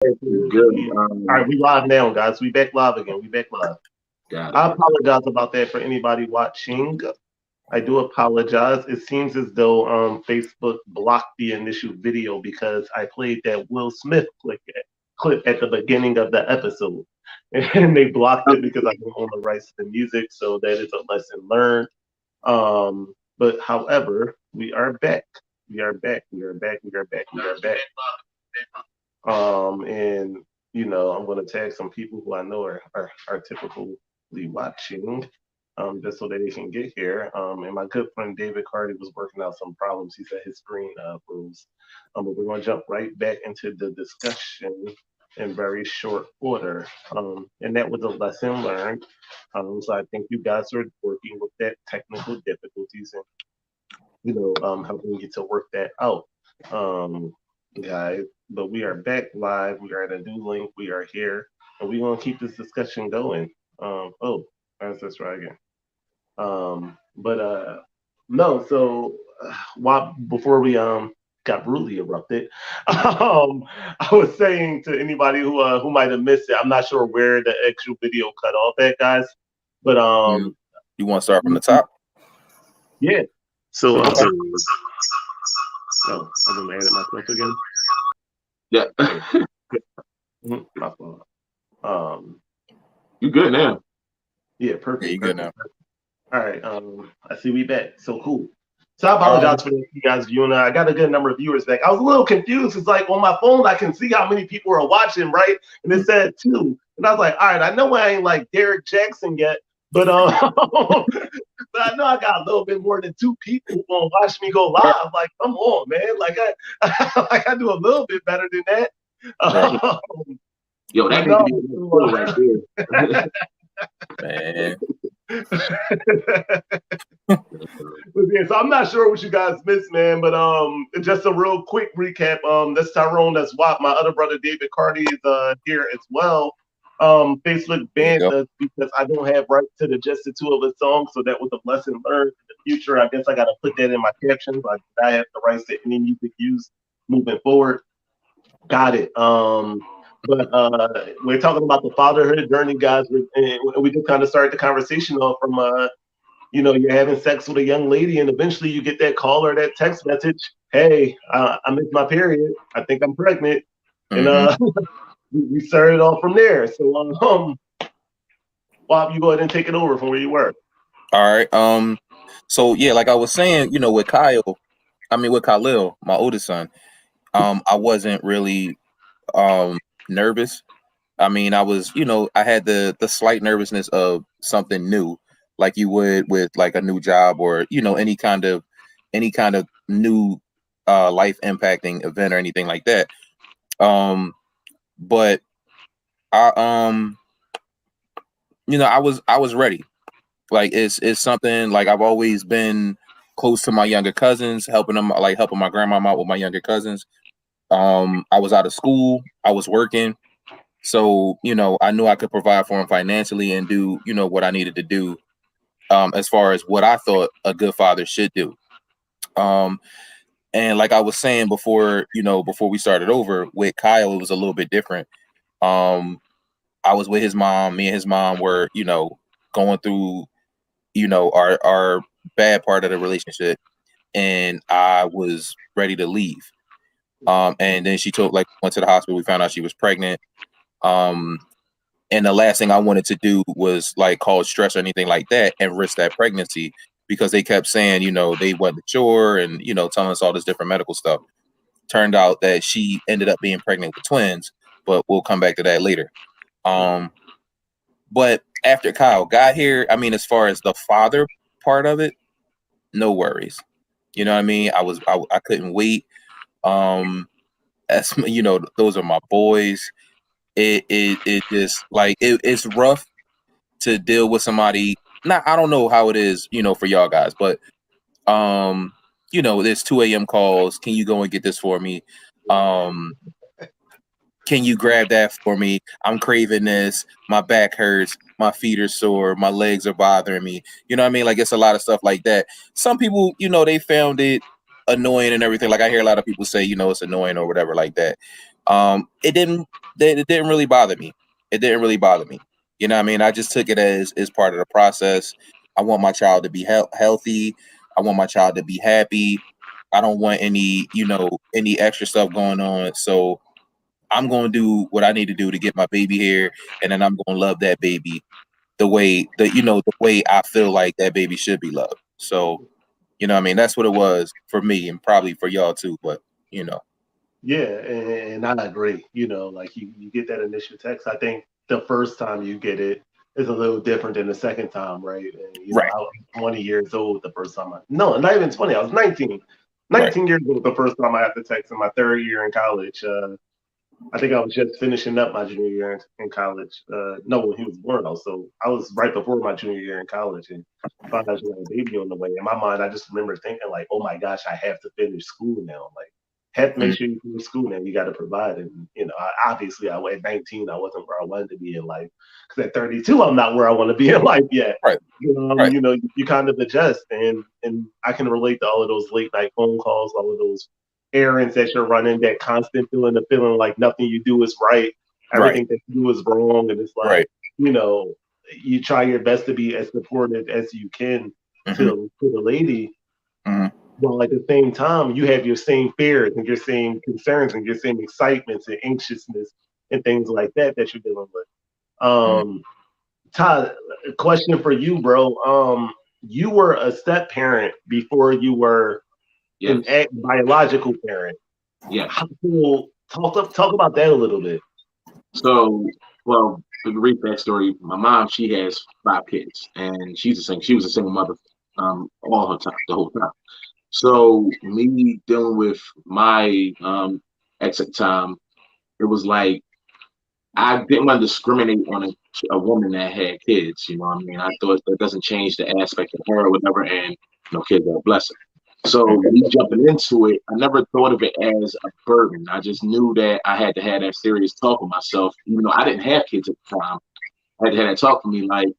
Good. All right, we live now, guys. We back live again. We back live. Got it. I apologize about that for anybody watching. I do apologize. It seems as though Facebook blocked the initial video because I played that Will Smith clip at the beginning of the episode, and they blocked it because I don't own the rights to the music. So that is a lesson learned. But however, we are back. We are back. We are back. We are back. We are back. And I'm going to tag some people who I know are typically watching, just so that they can get here. And my good friend David Cardi was working out some problems. He said his screen froze. But we're going to jump right back into the discussion in very short order. And that was a lesson learned. So I think you guys are working with that technical difficulties and helping you to work that out. Um, Guys, but we are back live. We are at a new link. We are here, and we're gonna keep this discussion going. Oh, that's right again. But no. So, while before we got brutally erupted, I was saying to anybody who might have missed it, I'm not sure where the actual video cut off at, guys. But you want to start from the top? Yeah. So, oh, I'm gonna edit myself again. Yeah. My fault. You good now? Yeah, perfect. Yeah, you good now. All right. I see we back. So cool. So I apologize for you guys viewing. I got a good number of viewers back. I was a little confused. It's like on my phone, I can see how many people are watching, right? And it said 2. And I was like, all right, I know I ain't like Derek Jackson yet, but but I know I got a little bit more than 2 people who gonna watch me go live. Like, come on, man. Like I do a little bit better than that. Yo, that needs to be cool right there. Man. Yeah, so I'm not sure what you guys missed, man, but just a real quick recap. That's Tyrone, that's WAP. My other brother David Cardi is here as well. Facebook banned us because I don't have rights to the Just the Two of Us song, so that was a lesson learned in the future. I guess I gotta put that in my captions. Like I have the rights to any music used moving forward. Got it. But we're talking about the fatherhood journey, guys. And we just kind of started the conversation off from you're having sex with a young lady, and eventually you get that call or that text message. Hey, I missed my period. I think I'm pregnant, and we started off from there. So, Bob, you go ahead and take it over from where you were. All right. So yeah, like I was saying, with Khalil, my oldest son, I wasn't really nervous. I mean, I was, I had the slight nervousness of something new, like you would with like a new job or any kind of new life impacting event or anything like that. But I I was ready. Like it's something like I've always been close to my younger cousins, helping my grandma out with my younger cousins. I was out of school, I was working. So, I knew I could provide for him financially and do, what I needed to do as far as what I thought a good father should do. And like I was saying before, before we started over with Kyle, it was a little bit different. I was with his mom. Me and his mom were, going through, our bad part of the relationship. And I was ready to leave. And then she went to the hospital. We found out she was pregnant. And the last thing I wanted to do was like cause stress or anything like that and risk that pregnancy because they kept saying, they wasn't sure and, telling us all this different medical stuff. Turned out that she ended up being pregnant with twins, but we'll come back to that later. But after Kyle got here, I mean, as far as the father part of it, no worries. You know what I mean? I couldn't wait. As those are my boys. It just like it's rough to deal with somebody. I don't know how it is, for y'all guys, but there's 2 a.m. calls. Can you go and get this for me? Can you grab that for me? I'm craving this. My back hurts. My feet are sore. My legs are bothering me. You know what I mean? Like it's a lot of stuff like that. Some people, they found it annoying and everything. Like I hear a lot of people say, it's annoying or whatever like that. It didn't really bother me. It didn't really bother me. You know what I mean? I just took it as part of the process. I want my child to be healthy. I want my child to be happy. I don't want any extra stuff going on. So I'm going to do what I need to do to get my baby here, and then I'm going to love that baby the way the way I feel like that baby should be loved. So, you know what I mean? That's what it was for me, and probably for y'all too, but you know. Yeah, and I agree. Like you get that initial text. I think the first time you get it is a little different than the second time, right? And Right. I was 20 years old the first time. No, not even 20. I was 19. 19 years old the first time I had the text in my third year in college. I think I was just finishing up my junior year in college. No, when he was born, though. So I was right before my junior year in college and found out she had a baby on the way. In my mind, I just remember thinking, like, oh my gosh, I have to finish school now. Like, have to make sure you finish school now. You got to provide. And, obviously, at 19, I wasn't where I wanted to be in life. Because at 32, I'm not where I want to be in life yet. Right. Right. You kind of adjust. And I can relate to all of those late night phone calls, all of those errands that you're running, that constant feeling like nothing you do is right, everything that you do is wrong, and it's like you try your best to be as supportive as you can to the lady, while at the same time you have your same fears and your same concerns and your same excitements and anxiousness and things like that you're dealing with. Todd, a question for you, bro. You were a step parent before you were an biological parent. Yeah. Talk about that a little bit. So, well, to brief that story, my mom, she has 5 kids, and she was a single mother, all her time, the whole time. So me dealing with my ex at the time, it was like I didn't want to discriminate on a woman that had kids. You know what I mean? I thought that doesn't change the aspect of her or whatever, and kids are a blessing. So me jumping into it, I never thought of it as a burden. I just knew that I had to have that serious talk with myself, even though I didn't have kids at the time. I had to have that talk with me like,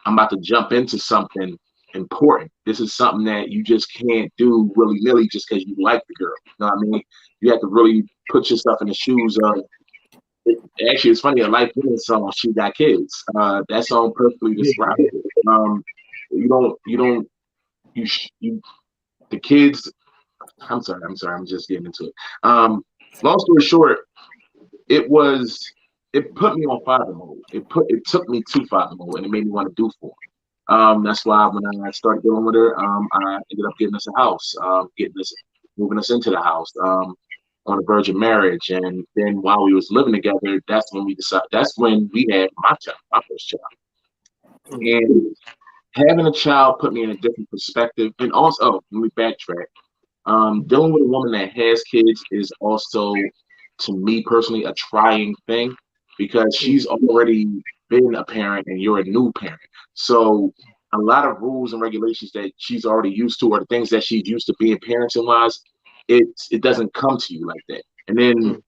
I'm about to jump into something important. This is something that you just can't do willy-nilly just because you like the girl. You know what I mean? You have to really put yourself in the shoes of. Actually, it's funny. A Life Giving song, "She Got Kids." That song perfectly describes it. The kids. I'm sorry. I'm just getting into it. Long story short, it put me on father mode. It took me to father mode, and it made me want to do for him. That's why when I started dealing with her, I ended up getting us a house, moving us into the house. On the verge of marriage, and then while we was living together, that's when we had my first child. And having a child put me in a different perspective. And also, let me backtrack. Dealing with a woman that has kids is also, to me personally, a trying thing because she's already been a parent and you're a new parent. So a lot of rules and regulations that she's already used to, or the things that she's used to being parenting wise, it doesn't come to you like that. And then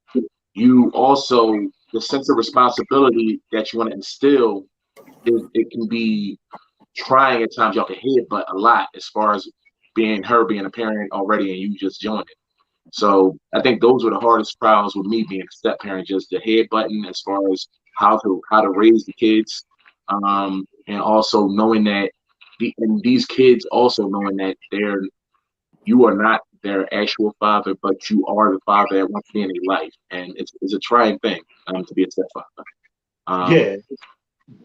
you also, the sense of responsibility that you want to instill, it can be trying at times. Y'all can hit, but a lot as far as being a parent already and you just joined it. So I think those were the hardest trials with me being a step parent, just the head button as far as how to raise the kids, and also knowing that these kids also knowing that you are not their actual father, but you are the father that wants to be in their life, and it's a trying thing to be a stepfather.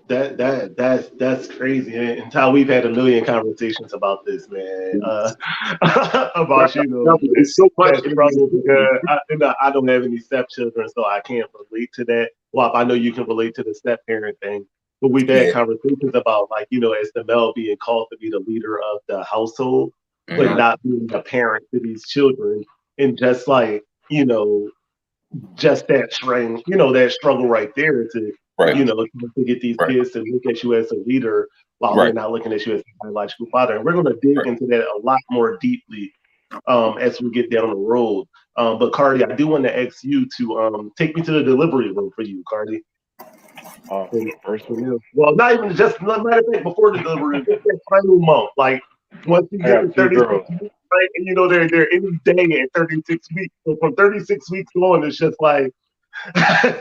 That's crazy. And Ty, we've had a million conversations about this, man. About it's so much struggle because I don't have any stepchildren, so I can't relate to that. Well, I know you can relate to the step parent thing, but we've had conversations about as the male being called to be the leader of the household, but not being a parent to these children, and just just that strain, that struggle right there to get these kids to look at you as a leader while they're not looking at you as a biological father. And we're going to dig into that a lot more deeply as we get down the road. But Cardi, I do want to ask you to take me to the delivery room for you, Cardi. First for you. Well, not even just matter of fact, before the delivery, just that final month, like once you get to 36 weeks, right? And they're any day at 36 weeks. So from 36 weeks on, it's just like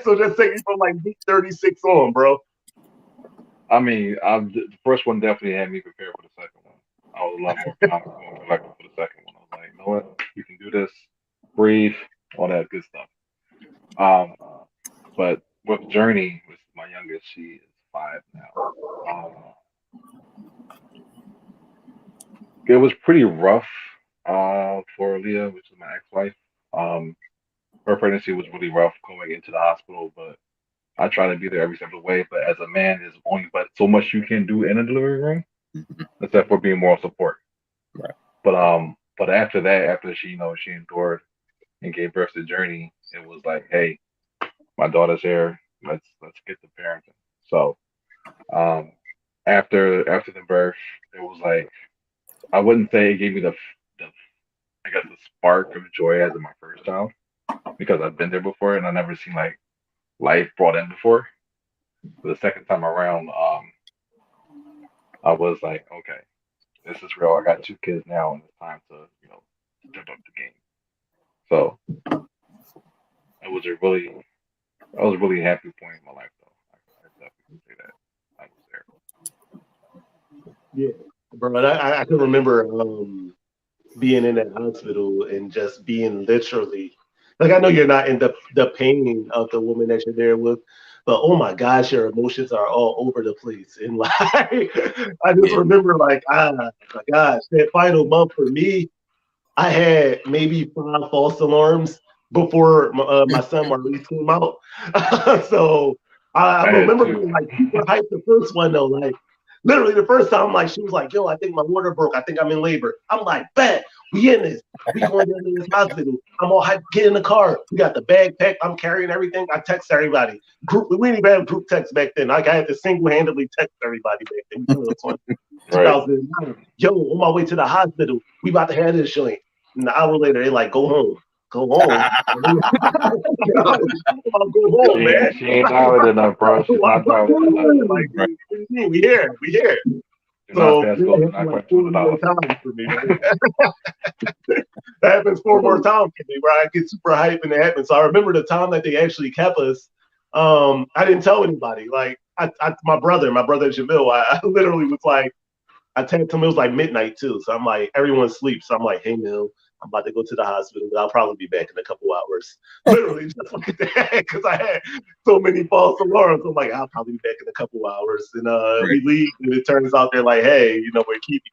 So just take me from like week 36 on, bro. I mean, the first one definitely had me prepared for the second one. I was a lot more confident and collected for the second one. I was like, you know what, you can do this. Breathe, all that good stuff. Um, but with Journey, with my youngest, she is 5 now. It was pretty rough for Leah, which is my ex-wife. Um, her pregnancy was really rough going into the hospital, but I try to be there every step of the way. But as a man, there's only but so much you can do in a delivery room, Mhm. except for being moral support. Right. But after that, after she endured and gave birth to Journey, it was like, hey, my daughter's here. Let's get the parenting. So um, after the birth, it was like I wouldn't say it gave me the I guess the spark of joy as in my first child because I've been there before and I never seen like life brought in before. But the second time around, I was like, okay, this is real. I got 2 kids now, and it's time to step up the game. So it was a really, I was a really happy point in my life, though. I definitely can say that I was there. Yeah, bro. And I can remember being in that hospital and just being literally like I know you're not in the pain of the woman that you're there with, but oh my gosh, your emotions are all over the place. And like I just Yeah. remember like my gosh, that final month for me, I had maybe 5 false alarms before my son Maurice came out. So I I had remember two. being like super hyped the first one though, like literally the first time, like she was like, "Yo, I think my water broke. I think I'm in labor." I'm like, "Bet we in this. We going down to this hospital." I'm all hyped. Get in the car. We got the bag packed. I'm carrying everything. I text everybody. We didn't even have group text back then. Like I had to single handedly text everybody back then. You know, Right. 2009. Yo, on my way to the hospital. We about to have this joint. And an hour later, they like, go home. Go home. Go home, man. She ain't dialed enough, bro. She's not dialed enough. Like, Right. what do you mean? We here. We here. Do not So pass yeah, go. it Do happened not like question 4 the more dollar. times for me, man. That happens 4 more times for me where I get super hyped and it happens. So I remember the time that they actually kept us. I didn't tell anybody. Like my brother Jamil, I literally was like, I texted him, it was like midnight too. So I'm like, everyone sleeps. So I'm like, hey Mill, I'm about to go to the hospital, but I'll probably be back in a couple hours. Literally just like that, because I had so many false alarms. I'm like, I'll probably be back in a couple hours. And Right. we leave, and it turns out they're like, hey, we're keeping.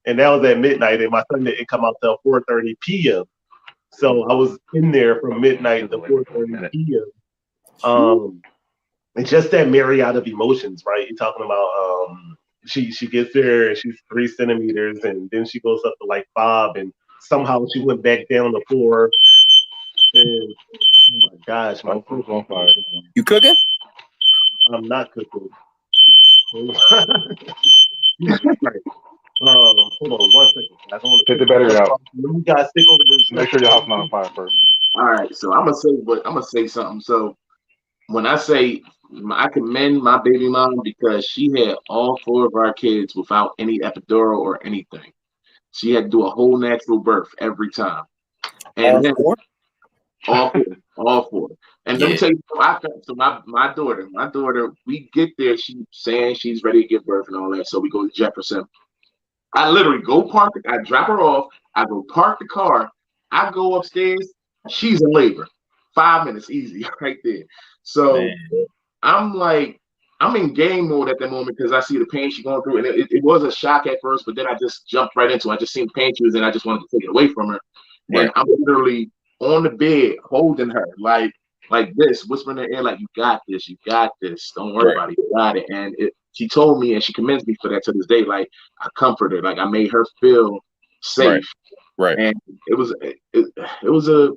And that was at midnight, and my son didn't come out till 4:30 p.m. So I was in there from midnight to Like for a 4:30 minute. p.m. It's just that myriad of emotions, right? You're talking about she gets there and she's 3 centimeters and then she goes up to like 5 and somehow she went back down to 4 and oh my gosh, my Oh, food's on fire. You cooking? I'm not cooking. Jesus Christ. Hold on 1 second. I don't want to Take cook the battery out. you guys stick over to the Make sure your house not on fire first. All right, so I'm gonna say something. So when I say I commend my baby mom because she had all 4 of our kids without any epidural or anything. She had to do a whole natural birth every time, All and then four? all 4, all 4. And let me Yeah. tell you, so my daughter, we get there, she's saying she's ready to give birth and all that. So we go to Jefferson. I literally go park it. I drop her off. I go park the car. I go upstairs. She's in labor. 5 minutes, easy, right there. So Man. I'm like, I'm in game mode at that moment because I see the pain she's going through, and it was a shock at first, but then I just jumped right into it. I just seen the pain she was in. I just wanted to take it away from her, Right. and I'm literally on the bed holding her like this, whispering in her ear, like, you got this, don't worry Right. about it, you got it. And she told me, and she commends me for that to this day. Like, I comforted her, like I made her feel safe, Right. and it was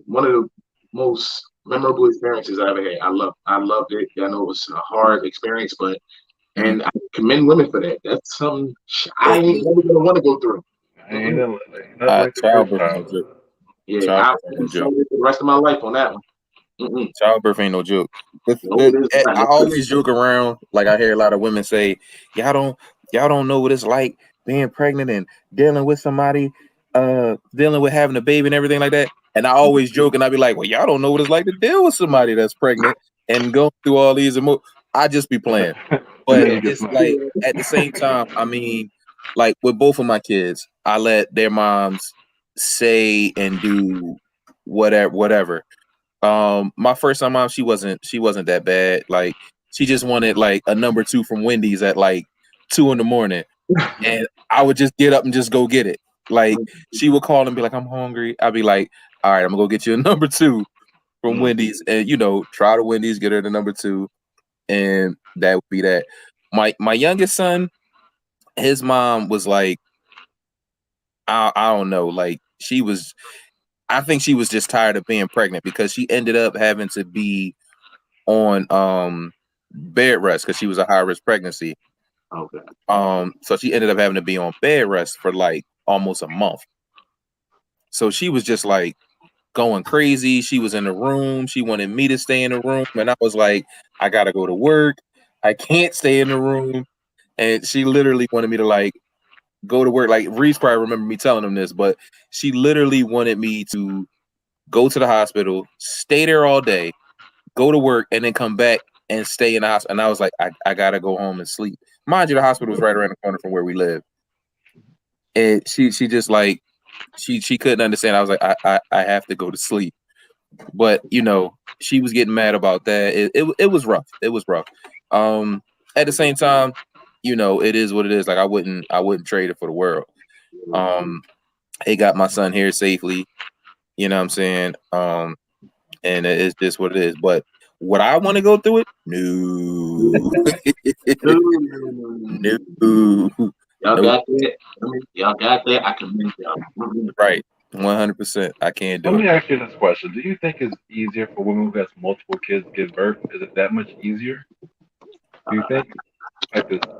one of the most memorable experiences I ever had. I loved it. I know it was a hard experience, but and I commend women for that. That's something I ain't never gonna want to go through. Ain't Mm-mm. nothing like the first Childbirth ain't no child. joke. Yeah, Childbirth ain't no I'm joke. sorry for the rest of my life on that one. Mm-mm. Childbirth ain't no joke. No, it is not. I always joke around, like I hear a lot of women say, y'all don't know what it's like being pregnant and dealing with somebody, dealing with having a baby and everything like that. And I always joke and I'd be like, well, y'all don't know what it's like to deal with somebody that's pregnant and go through all these emotions. I just be playing. And then But you get it's smacked. like at the same time, I mean, like with both of my kids, I let their moms say and do whatever. My first time mom, she wasn't that bad. Like she just wanted like a number 2 from Wendy's at like 2 a.m. and I would just get up and just go get it. Like she would call and be like, I'm hungry. I'd be like, all right, I'm gonna go get you a number 2 from Wendy's, and try the Wendy's, get her the number 2, and that would be that. My youngest son, his mom was like, I don't know, like I think she was just tired of being pregnant because she ended up having to be on bed rest because she was a high risk pregnancy. Okay. So she ended up having to be on bed rest for like almost a month. So she was just like going crazy. She was in the room. She wanted me to stay in the room, and I was like, I gotta go to work. I can't stay in the room. And she literally wanted me to like go to work. Like Reese probably remember me telling him this, but she literally wanted me to go to the hospital, stay there all day, go to work, and then come back and stay in the hospital. And I was like, I gotta go home and sleep. Mind you, the hospital was right around the corner from where we live. And she just like she couldn't understand. I was like, I have to go to sleep. But she was getting mad about that. It was rough. It was rough. At the same time, it is what it is. Like I wouldn't trade it for the world. It got my son here safely. You know what I'm saying? And it's just what it is. But would I want to go through it? No. No. Y'all got that? Y'all got that? I commend y'all. Right. 100%. I can't do Let it. me ask you this question: do you think it's easier for women who has multiple kids to give birth? Is it that much easier? Do you think?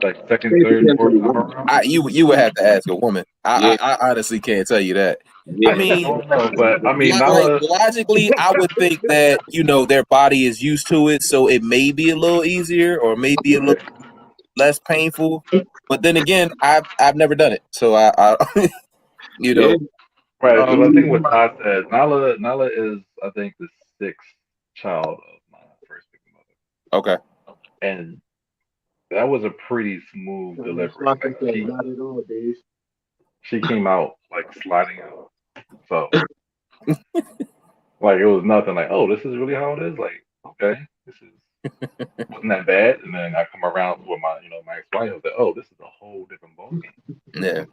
Like second, third, fourth time around? You would have to ask a woman. Yeah. I honestly can't tell you that. Yeah. I mean, don't know, but I mean, like Nala, logically, I would think that their body is used to it, so it may be a little easier or maybe a little less painful. But then again, I've never done it, so I you Yeah. know. right? Because I think what Um, Todd said, Nala is, I think, the sixth child of my first big mother, Okay. and that was a pretty smooth delivery. Like Not at all, Dave. she came out like sliding out, so like it was nothing. Like, oh, this is really how it is. Like, okay, this is wasn't that bad. And then I come around with my my ex-wife. I was like, oh, this is a whole different ballgame. Yeah.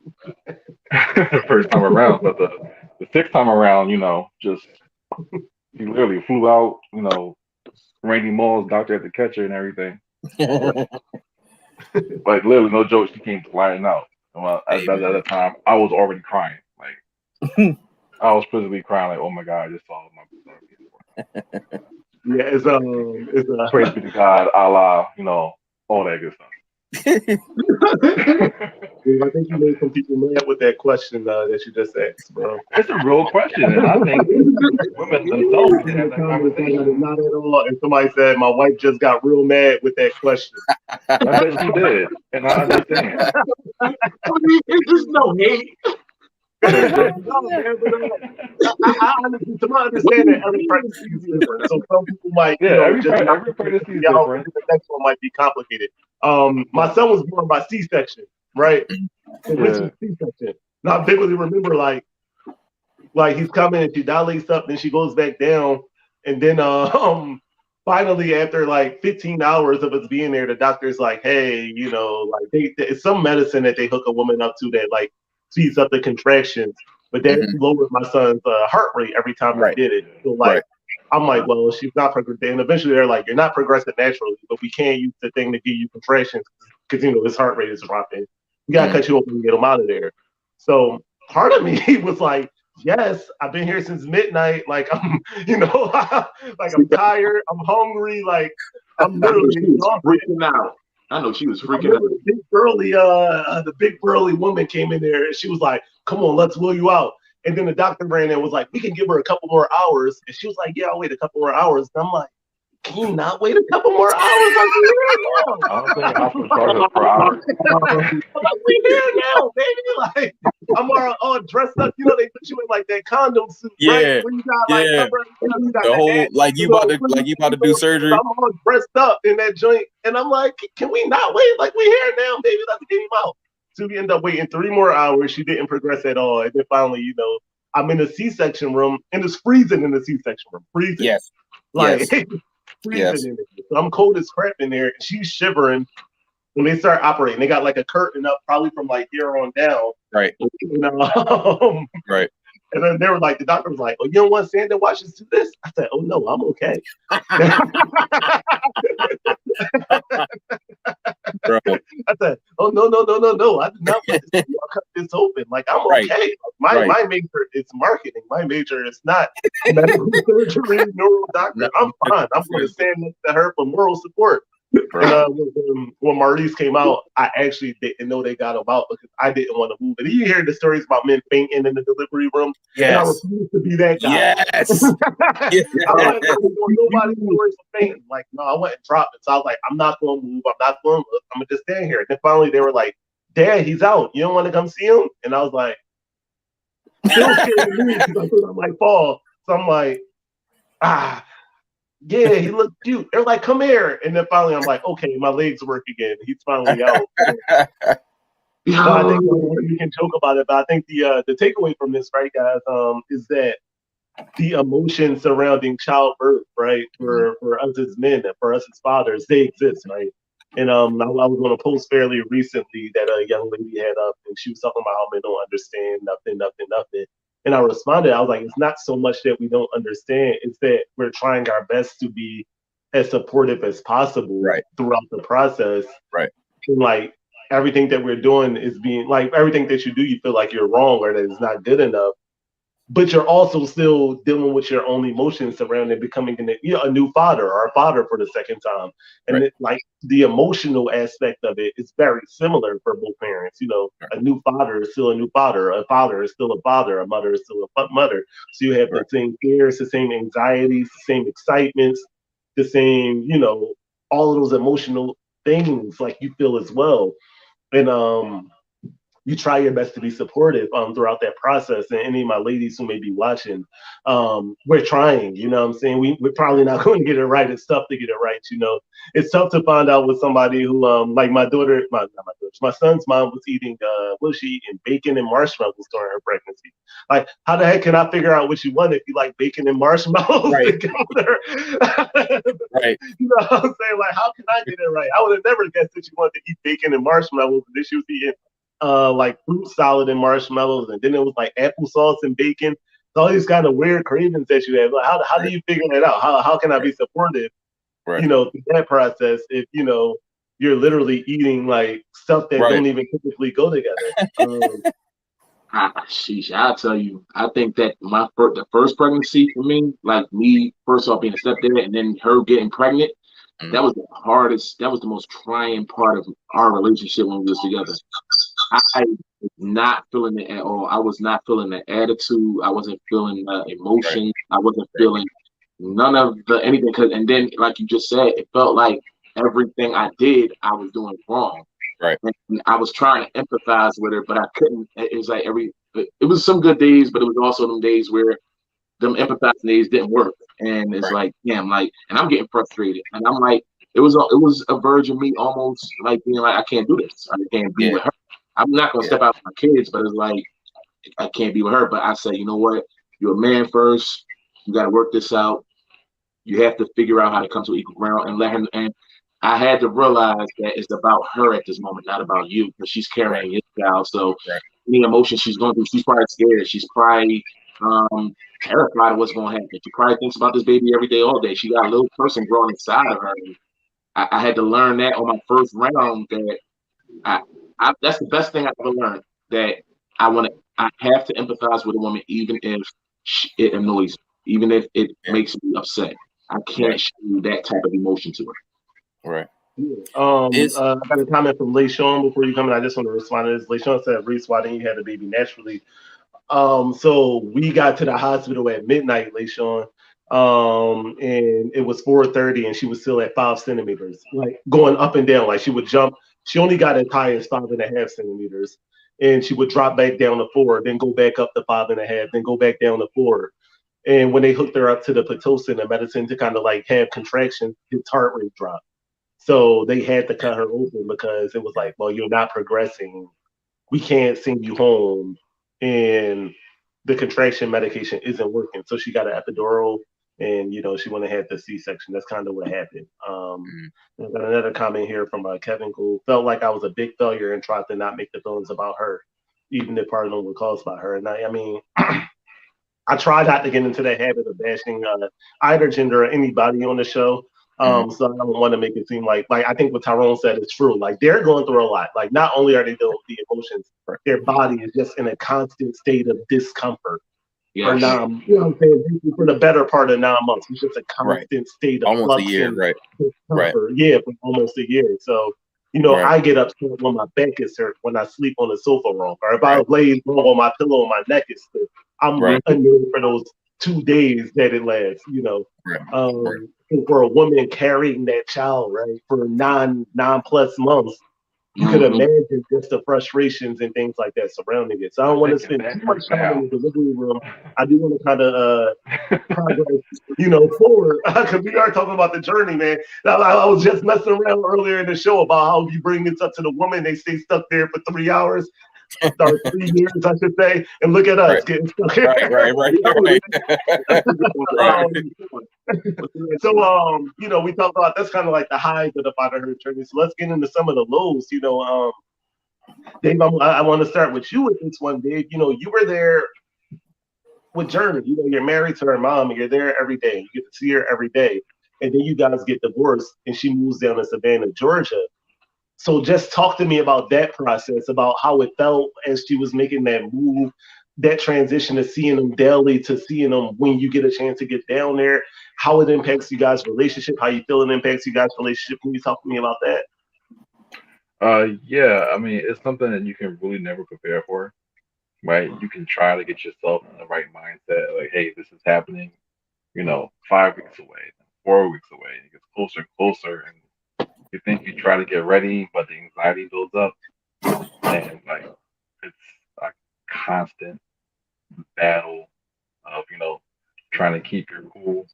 First time around, but the sixth time around, just he literally flew out. Randy Moss, doctor at the catcher and everything. Like literally, no joke. She came flying out. Well, at that time, I was already crying. Like I was physically crying. Like, oh my god, I just saw my daughter. Yeah, it's Praise be to God, Allah, all that good stuff. I think you made some people mad with that question that you just asked, bro. It's a real question, and I think women themselves need to have that conversation. Not at all. And somebody said my wife just got real mad with that question. I bet she did, and I understand. it's just no hate. No, man, I honestly, to my understanding, every pregnancy is different. So some people might, Yeah, every just pregnancy is y'all, different. the next one might be complicated. My son was born by C-section, right? Original C-section. Now I vividly remember, like he's coming and she dilates up, then she goes back down, and then finally after like 15 hours of us being there, the doctor's like, hey, like it's some medicine that they hook a woman up to that like speeds up the contractions, but that lowered my son's heart rate every time he did it. So like, I'm like, well, she's not progressing. And eventually they're like, you're not progressing naturally, but we can't use the thing to give you contractions because his heart rate is dropping. We gotta cut you open and get him out of there. So part of me was like, yes, I've been here since midnight. Like I'm, like I'm tired, I'm hungry, like I'm literally freaking out. I know she was freaking out. The big burly woman came in there and she was like, come on, let's wheel you out. And then the doctor ran in and was like, we can give her a couple more hours. And she was like, yeah, I'll wait a couple more hours. And I'm like, can you not wait a couple more hours? Like, we here now. I don't think hospital charges per hour. Like, we here now, baby. Like, I'm all dressed up. You know, they put you in like that condom suit, right? Yeah, Where you got like yeah. cover, you got The whole hat, like you about to do surgery. I'm all dressed up in that joint, and I'm like, can we not wait? Like, we here now, baby. Let's get him out. So we end up waiting 3 more hours. She didn't progress at all, and then finally, you know, I'm in the C-section room, and it's freezing in the C-section room. Freezing. Yes. Like, Yes. freezing Yes. in there. So I'm cold as crap in there. And she's shivering when they start operating. They got like a curtain up, probably from like here on down. Right. You know? Right. And then they were like, the doctor was like, "Oh, you don't want Santa watch us do this?" I said, "Oh no, I'm okay." Bro. I said, "Oh no, I did not want this. I'll cut this open. Like, I'm okay. My major is marketing. My major is not medical surgery, neuro doctor. I'm fine. I'm going to stand next to her for moral support." And when Maurice came out, I actually didn't know they got him out because I didn't want to move. And you hear the stories about men fainting in the delivery room. Yes. And I refuse to be that guy. Yes. I don't want nobody's stories of fainting. Like, no, I went and dropped it. So I was like, I'm not going to move. I'm not going to look. I'm going to just stand here. And then finally they were like, "Dad, he's out. You don't want to come see him?" And I was like, still scared to move because I thought I might fall. So I'm like, yeah, he looked cute. They're like, "Come here." And then finally I'm like, okay, my legs work again. He's finally out. So I think we can joke about it, but I think the takeaway from this, right, guys, is that the emotions surrounding childbirth, right, for us as men and for us as fathers, they exist, right? And I was on a post fairly recently that a young lady had up, and she was talking about how men don't understand nothing. And I responded, I was like, it's not so much that we don't understand, it's that we're trying our best to be as supportive as possible throughout the process. Right. And like everything that we're doing is being like everything that you do, you feel like you're wrong or that it's not good enough. But you're also still dealing with your own emotions surrounding becoming a new father or a father for the second time. And like the emotional aspect of it is very similar for both parents. You know, a new father is still a new father. A father is still a father. A mother is still a mother. So you have the same fears, the same anxieties, the same excitements, the same, you know, all of those emotional things like you feel as well. And you try your best to be supportive throughout that process. And any of my ladies who may be watching, we're trying, you know what I'm saying? We're probably not going to get it right. It's tough to get it right, you know. It's tough to find out with somebody who, like my son's mom was eating, what was she eating? Bacon and marshmallows during her pregnancy. Like, how the heck can I figure out what you want if you like bacon and marshmallows together? Right. You know what I'm saying? Like, how can I get it right? I would have never guessed that you wanted to eat bacon and marshmallows, and then she was eating like fruit salad and marshmallows, and then it was like applesauce and bacon. So all these kind of weird cravings that you have. Like, how do you figure that out? How can I be supportive, you know, through that process if, you know, you're literally eating like stuff that don't even typically go together? Sheesh, I'll tell you, I think that the first pregnancy for me, like me first off being a stepdad and then her getting pregnant, that was the hardest, that was the most trying part of our relationship when we was together. I was not feeling it at all. I was not feeling the attitude. I wasn't feeling the emotion. I wasn't feeling none of the anything. And then, like you just said, it felt like everything I did, I was doing wrong. Right. And I was trying to empathize with her, but I couldn't. It was like it was some good days, but it was also them days where them empathizing days didn't work. And it's like, damn, like, and I'm getting frustrated. And I'm like, it was a verge of me almost like being like, I can't do this. I can't be with her. I'm not gonna step out with my kids, but it's like I can't be with her. But I say, you know what? You're a man first. You got to work this out. You have to figure out how to come to equal ground and let him. And I had to realize that it's about her at this moment, not about you, because she's carrying his child. So any emotion she's going through, she's probably scared. She's probably terrified of what's going to happen. She probably thinks about this baby every day, all day. She got a little person growing inside of her. And I had to learn that on my first round that that's the best thing I ever learned. That I have to empathize with a woman, even if it annoys me, even if it makes me upset. I can't show that type of emotion to her. Right. I got a comment from LaShawn before you come in. I just want to respond to this. LaShawn said, "Reese, why didn't you have the baby naturally?" So we got to the hospital at midnight, LaShawn. And it was 4:30, and she was still at 5 centimeters, like going up and down. Like she would jump. She only got as high as 5.5 centimeters, and she would drop back down to 4, then go back up to 5.5, then go back down to 4. And when they hooked her up to the pitocin, the medicine to kind of like have contractions, his heart rate dropped. So they had to cut her open because it was like, well, you're not progressing. We can't send you home, and the contraction medication isn't working. So she got an epidural, and she went and had the C-section. That's kind of what happened. I got another comment here from Kevin, who felt like I was a big failure and tried to not make the feelings about her, even if part of them were caused by her. And I mean, I try not to get into that habit of bashing either gender or anybody on the show. So I don't want to make it seem like I think what Tyrone said is true. Like they're going through a lot. Like not only are they dealing with the emotions, their body is just in a constant state of discomfort for Yes. what I'm saying, for the better part of 9 months. It's just a constant state of almost flux a year, and right? discomfort. Yeah, for almost a year. So I get upset when my back is hurt when I sleep on the sofa wrong, or if I lay wrong on my pillow and my neck is stiff. I'm annoyed for those 2 days that it lasts. And for a woman carrying that child, right, for nine plus months, you could imagine just the frustrations and things like that surrounding it. So I don't want to spend too much time in the delivery room. I do want to kind of progress, forward, because we are talking about the journey, man. I was just messing around earlier in the show about how you bring this up to the woman, they stay stuck there for 3 hours. Or 3 years, I should say, and look at us getting stuck here. So, we talked about that's kind of like the highs of the fatherhood journey. So let's get into some of the lows. Dave, I want to start with you with this one, Dave. You were there with Journey. You're married to her mom, and you're there every day. You get to see her every day, and then you guys get divorced, and she moves down to Savannah, Georgia. So just talk to me about that process, about how it felt as she was making that move, that transition to seeing them daily to seeing them when you get a chance to get down there, how it impacts you guys' relationship, how you feel it impacts you guys' relationship. Can you talk to me about that? Yeah, I mean, it's something that you can really never prepare for, right? You can try to get yourself in the right mindset, like, hey, this is happening, 5 weeks away, 4 weeks away, it gets closer and closer, and you think you try to get ready, but the anxiety builds up, and it's a constant battle of trying to keep your cool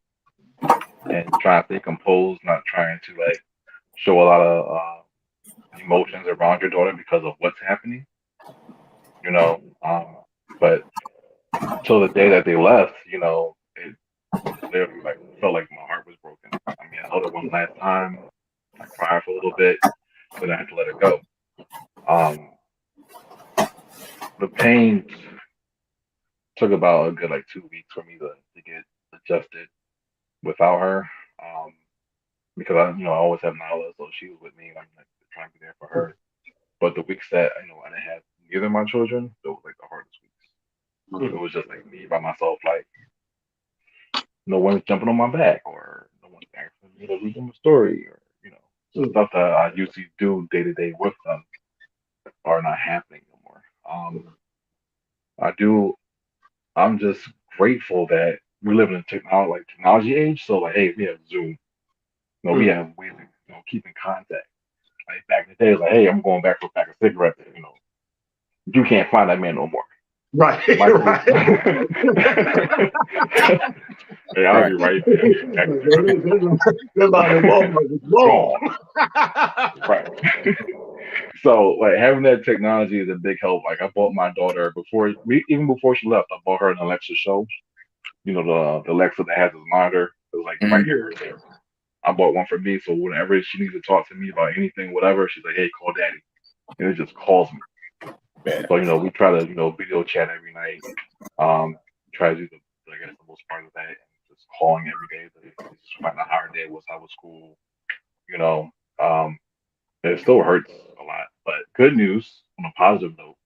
and trying to stay composed, not trying to show a lot of emotions around your daughter because of what's happening, but till the day that they left, it literally felt like my heart was broken. I mean, I held her one last time, I cried for a little bit, but I had to let her go. The pain took about a good 2 weeks for me to get adjusted without her, because I always have Nyla, so she was with me, and I'm trying to be there for her. But the weeks that I didn't have neither of my children, it was the hardest weeks. It was just me by myself, no one's jumping on my back, or no one's asking me to read them a story, or the stuff that I usually do day to day with them are not happening no more. I'm just grateful that we live in a technology age. So hey, we have Zoom. We have ways to keep in contact. Like back in the day, it's hey, I'm going back for a pack of cigarettes. You can't find that man no more. Right. Hey, I'll be right there. Right. So having that technology is a big help. I bought my daughter even before she left, I bought her an Alexa show. The Alexa that has a monitor. It was right here. I bought one for me, so whenever she needs to talk to me about anything, whatever, she's like, "Hey, call Daddy," and it just calls me. So we try to video chat every night. Try to do the most part of that, and just calling every day. Just find out how her day was, how was school. It still hurts a lot, but good news on a positive note,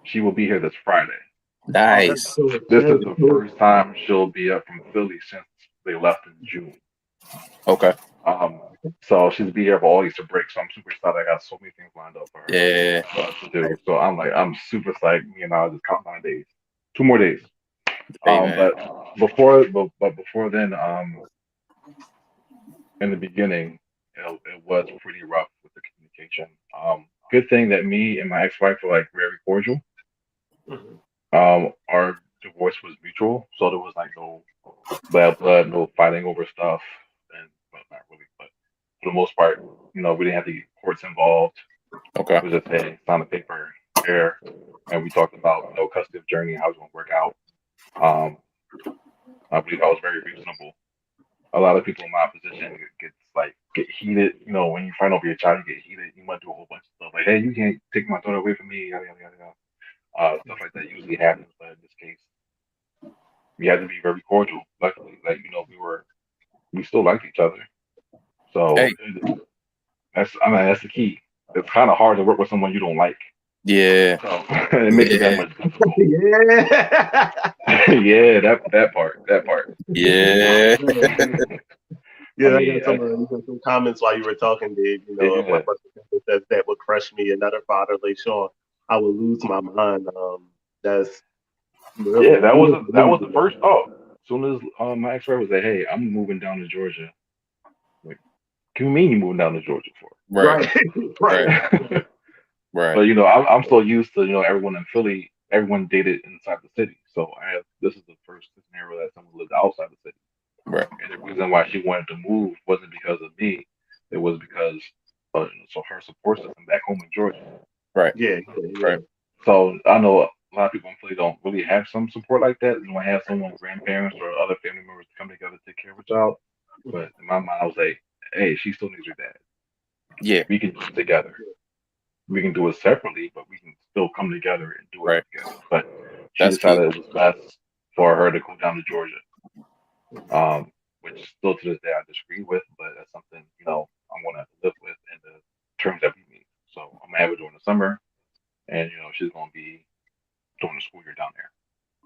she will be here this Friday. Nice. This is the first time she'll be up from Philly since they left in June. Okay. So she'll be here for all Easter break. So I'm super excited. I got so many things lined up for her. Yeah. To do. So I'm super psyched. Me and I just count 9 days. 2 more days. But but before then, in the beginning, it was pretty rough with the communication. Good thing that me and my ex-wife were like very cordial. Mhm. Our divorce was mutual, so there was like no bad blood, no fighting over stuff, and well, not really, but for the most part, we didn't have the courts involved. Okay. It was just hey, sign the paper here, and we talked about custody of journey, how it's going to work out. Um, I believe I was very reasonable. A lot of people in my position get heated. When you fight over your child, you get heated. You might do a whole bunch of stuff like, hey, you can't take my daughter away from me, yada yada yada. Stuff like that usually happens, but in this case, we had to be very cordial. Luckily, we still liked each other. So Hey, that's the key. It's kind of hard to work with someone you don't like. yeah, So it makes it that yeah, much difficult. Yeah. Yeah, that part. yeah, I Yeah, mean, you got some comments while you were talking, Dave. One yeah, person says that would crush me. Another father lay Sean, I would lose my mind. That's yeah. really, That was the first thought. As soon as my ex-wife was like, "Hey, I'm moving down to Georgia." Like, what do you mean you moving down to Georgia right, right, right. right, for? right, But I'm so used to everyone in Philly, everyone dated inside the city. So this is the first scenario that someone lived outside the city. right, And the reason why she wanted to move wasn't because of me. It was because so her support system back home in Georgia. right, Yeah, yeah, yeah. right. So I know a lot of people in Philly don't really have some support like that. You don't have someone, grandparents or other family members to come together to take care of a child. But in my mind, I was like, hey, she still needs her dad. Yeah, We can do it together. We can do it separately, but we can still come together and do it right. together. But she That's key. decided it was best for her to go down to Georgia, which still to this day I disagree with, but that's something I'm gonna have to live with in the terms that we meet. So I'm gonna have her during the summer, and she's gonna be during the school year down there.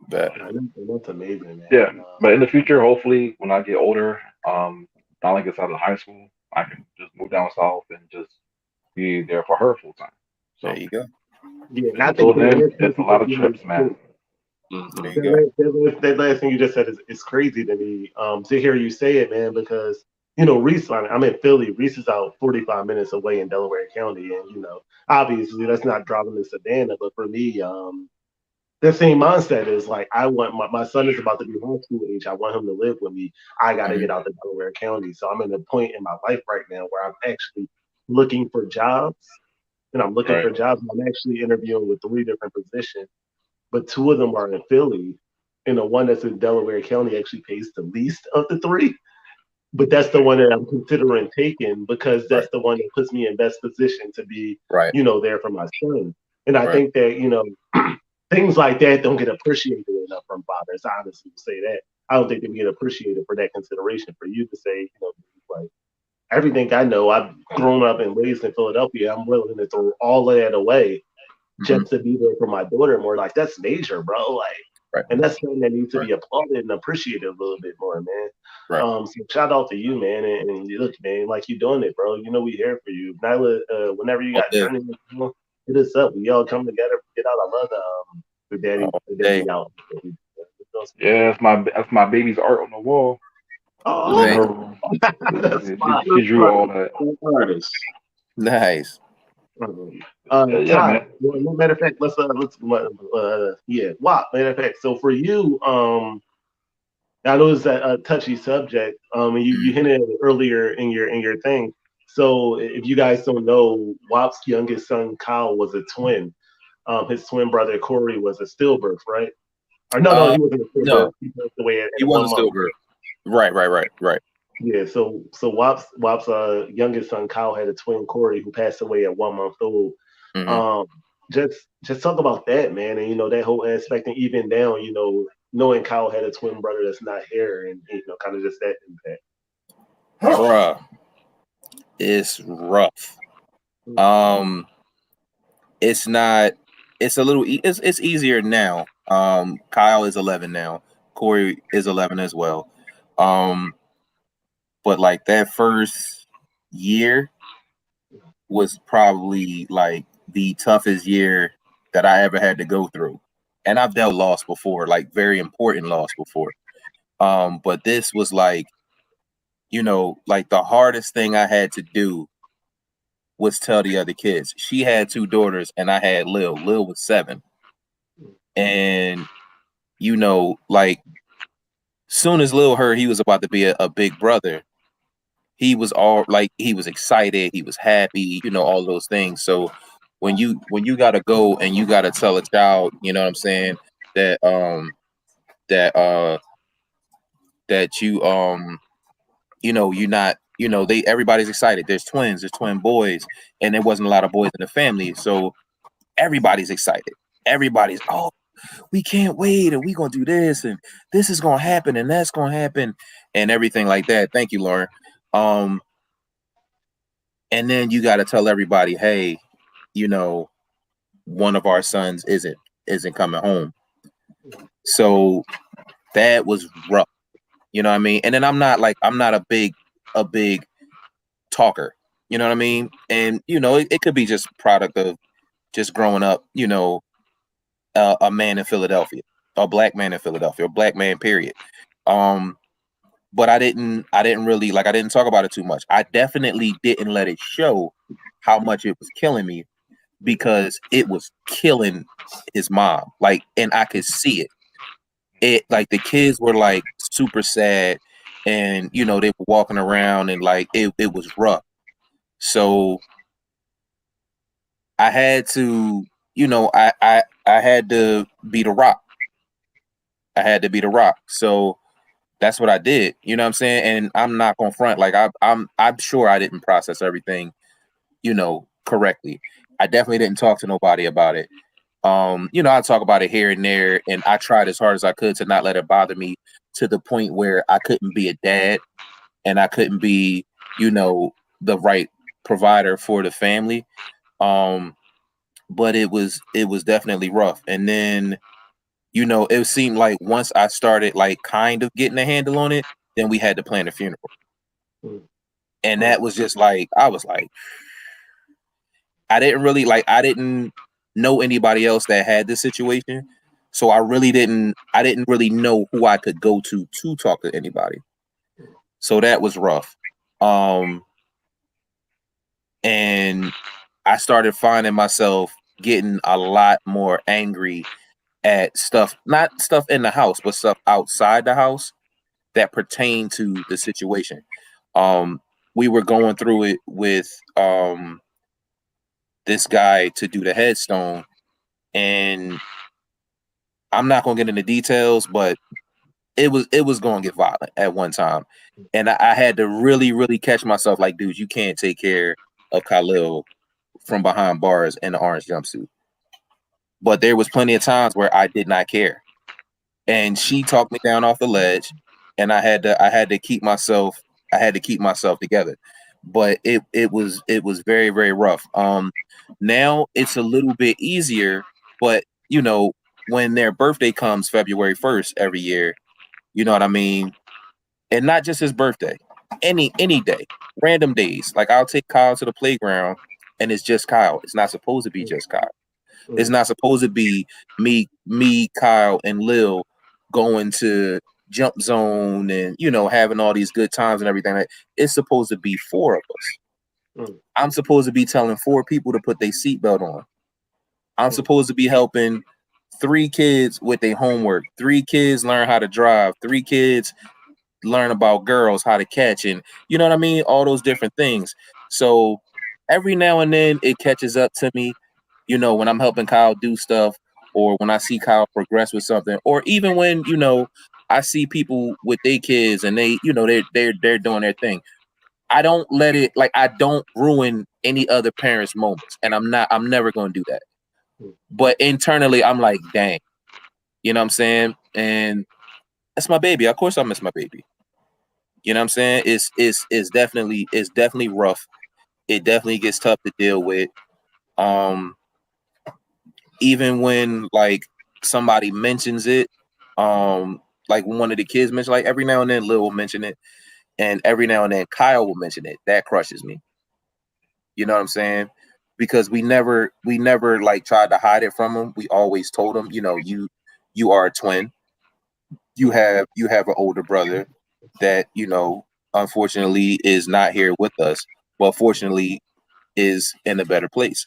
That. But That's amazing, yeah, man. but in the future, hopefully, when I get older, Donna gets out of high school, I can just move down south and just be there for her full time. There So you go. Yeah, and I until think the then, last thing it's a lot people of trips, man. There Hmm. you go. that last thing you just said is crazy to me. To hear you say it, man, because Reese, I'm in Philly. Reese is out 45 minutes away in Delaware County, and obviously that's not driving to Savannah, but for me, the same mindset is like I want my son is about to be high school age. I want him to live with me. I got to Hmm. get out to Delaware County, so I'm in a point in my life right now where I'm actually looking for jobs, and I'm looking Right, for jobs. And I'm actually interviewing with 3 different positions, but 2 of them are in Philly, and the one that's in Delaware County actually pays the least of the 3. But that's the right, one that I'm considering taking because Right, that's the one that puts me in best position to be, right, there for my son. And I right. think that, things like that don't get appreciated enough from fathers. I honestly will say that. I don't think they get appreciated for that consideration. For you to say, like everything I know, I've grown up and raised in Philadelphia. I'm willing to throw all of that away Hmm. just to be there for my daughter more. Like that's major, bro. Like, Right, and that's something that needs to right, be applauded and appreciated a little bit more, man. right. So shout out to you, man, and look, man, like you doing it, bro. We here for you. Nyla, whenever you All got day, journey, hit us up. We all come together, get out. I love all the day. daddy out. yeah, that's my baby's art on the wall. It's in Oh, Man, her room. that's She fine. she drew all that. Artist. nice. Yeah, Ty. man. Well, no matter of fact, yeah, wow. Matter of fact, so for you, I know it's a touchy subject. And you Mm. hinted at it earlier in your thing. So if you guys don't know, Wap's youngest son Kyle was a twin. His twin brother Corey was a stillbirth, right? Or no, Uh, he wasn't a stillbirth. no, He passed away he at one wasn't month. stillbirth. Right, right, right, right. Yeah, so Wap's youngest son Kyle had a twin Corey who passed away at 1 month old. Hmm. Um, just talk about that, man, and that whole aspect, and even down, knowing Kyle had a twin brother that's not here, and kind of just that impact. Bruh, it's rough. Um, it's not. It's a little. It's easier now. Kyle is 11 now. Corey is 11 as well. Um, but like that first year was probably like the toughest year that I ever had to go through. And I've dealt loss before, like very important loss before. But this was like, like the hardest thing I had to do was tell the other kids. She had 2 daughters and I had Lil. Lil was 7. And, like soon as Lil heard he was about to be a big brother, he was excited, he was happy, all those things. So when you gotta go and you gotta tell a child, you know what I'm saying, that that uh that you're not, they everybody's excited. There's twin boys, and there wasn't a lot of boys in the family. So everybody's excited. Everybody's, oh, we can't wait, and we gonna do this, and this is gonna happen, and that's gonna happen, and everything like that. Thank you, Lauren. Um, and then you got to tell everybody, hey, one of our sons isn't coming home. So that was rough. You know what I mean? And then I'm not a big talker. You know what I mean? And it could be just product of just growing up. A man in Philadelphia, a black man in Philadelphia, a black man, period. But I didn't really I didn't talk about it too much. I definitely didn't let it show how much it was killing me, because it was killing his mom. And I could see it. The kids were super sad, and they were walking around, and it was rough. So I had to, I had to be the rock. I had to be the rock. So that's what I did. You know what I'm saying? And I'm not gonna front. I'm sure I didn't process everything, correctly. I definitely didn't talk to nobody about it. I talk about it here and there, and I tried as hard as I could to not let it bother me, to the point where I couldn't be a dad and I couldn't be, the right provider for the family. But it was definitely rough. And then, it seemed like once I started kind of getting a handle on it, then we had to plan a funeral. And that was just I was like, I didn't know anybody else that had this situation. So I didn't really know who I could go to talk to anybody. So that was rough. And I started finding myself getting a lot more angry at stuff, not stuff in the house, but stuff outside the house that pertained to the situation. We were going through it with this guy to do the headstone, and I'm not gonna get into details, but it was gonna get violent at one time. And I had to really, really catch myself, dude, you can't take care of Khalil from behind bars in the orange jumpsuit. But there was plenty of times where I did not care. And she talked me down off the ledge, and I had to keep myself together. But it was very, very rough. Now it's a little bit easier, but when their birthday comes February 1st every year, you know what I mean? And not just his birthday, any day, random days. I'll take Kyle to the playground, and it's just Kyle. It's not supposed to be just Kyle. It's not supposed to be me, Kyle, and Lil going to jump zone and having all these good times and everything. It's supposed to be 4 of us. I'm supposed to be telling 4 people to put their seatbelt on. I'm supposed to be helping 3 kids with their homework. 3 kids learn how to drive. 3 kids learn about girls, how to catch, and you know what I mean? All those different things. So every now and then it catches up to me, when I'm helping Kyle do stuff, or when I see Kyle progress with something, or even when, I see people with their kids and they, they're doing their thing. I don't let it, I don't ruin any other parents' moments. And I'm never gonna do that. But internally I'm like, dang, you know what I'm saying? And that's my baby. Of course I miss my baby. You know what I'm saying? It's definitely rough. It definitely gets tough to deal with. Even when somebody mentions it, when one of the kids mentions, every now and then Lil will mention it, and every now and then Kyle will mention it. That crushes me. You know what I'm saying? Because we never tried to hide it from him. We always told him, you are a twin. you have an older brother that unfortunately is not here with us, but fortunately is in a better place.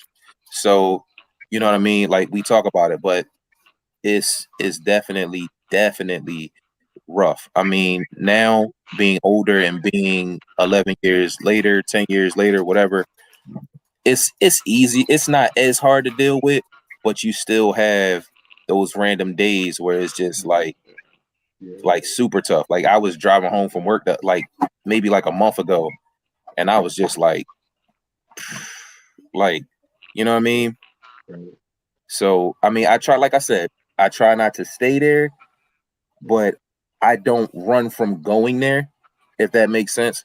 So you know what I mean. Like we talk about it, but it's definitely rough. I mean, now being older and being 11 years later, 10 years later, whatever, it's easy. It's not as hard to deal with, but you still have those random days where it's just Yeah. like super tough. Like I was driving home from work that like maybe like a month ago, and I was just like, you know what I mean? Right. So I mean, I try, like I said, I try not to stay there, but I don't run from going there, if that makes sense.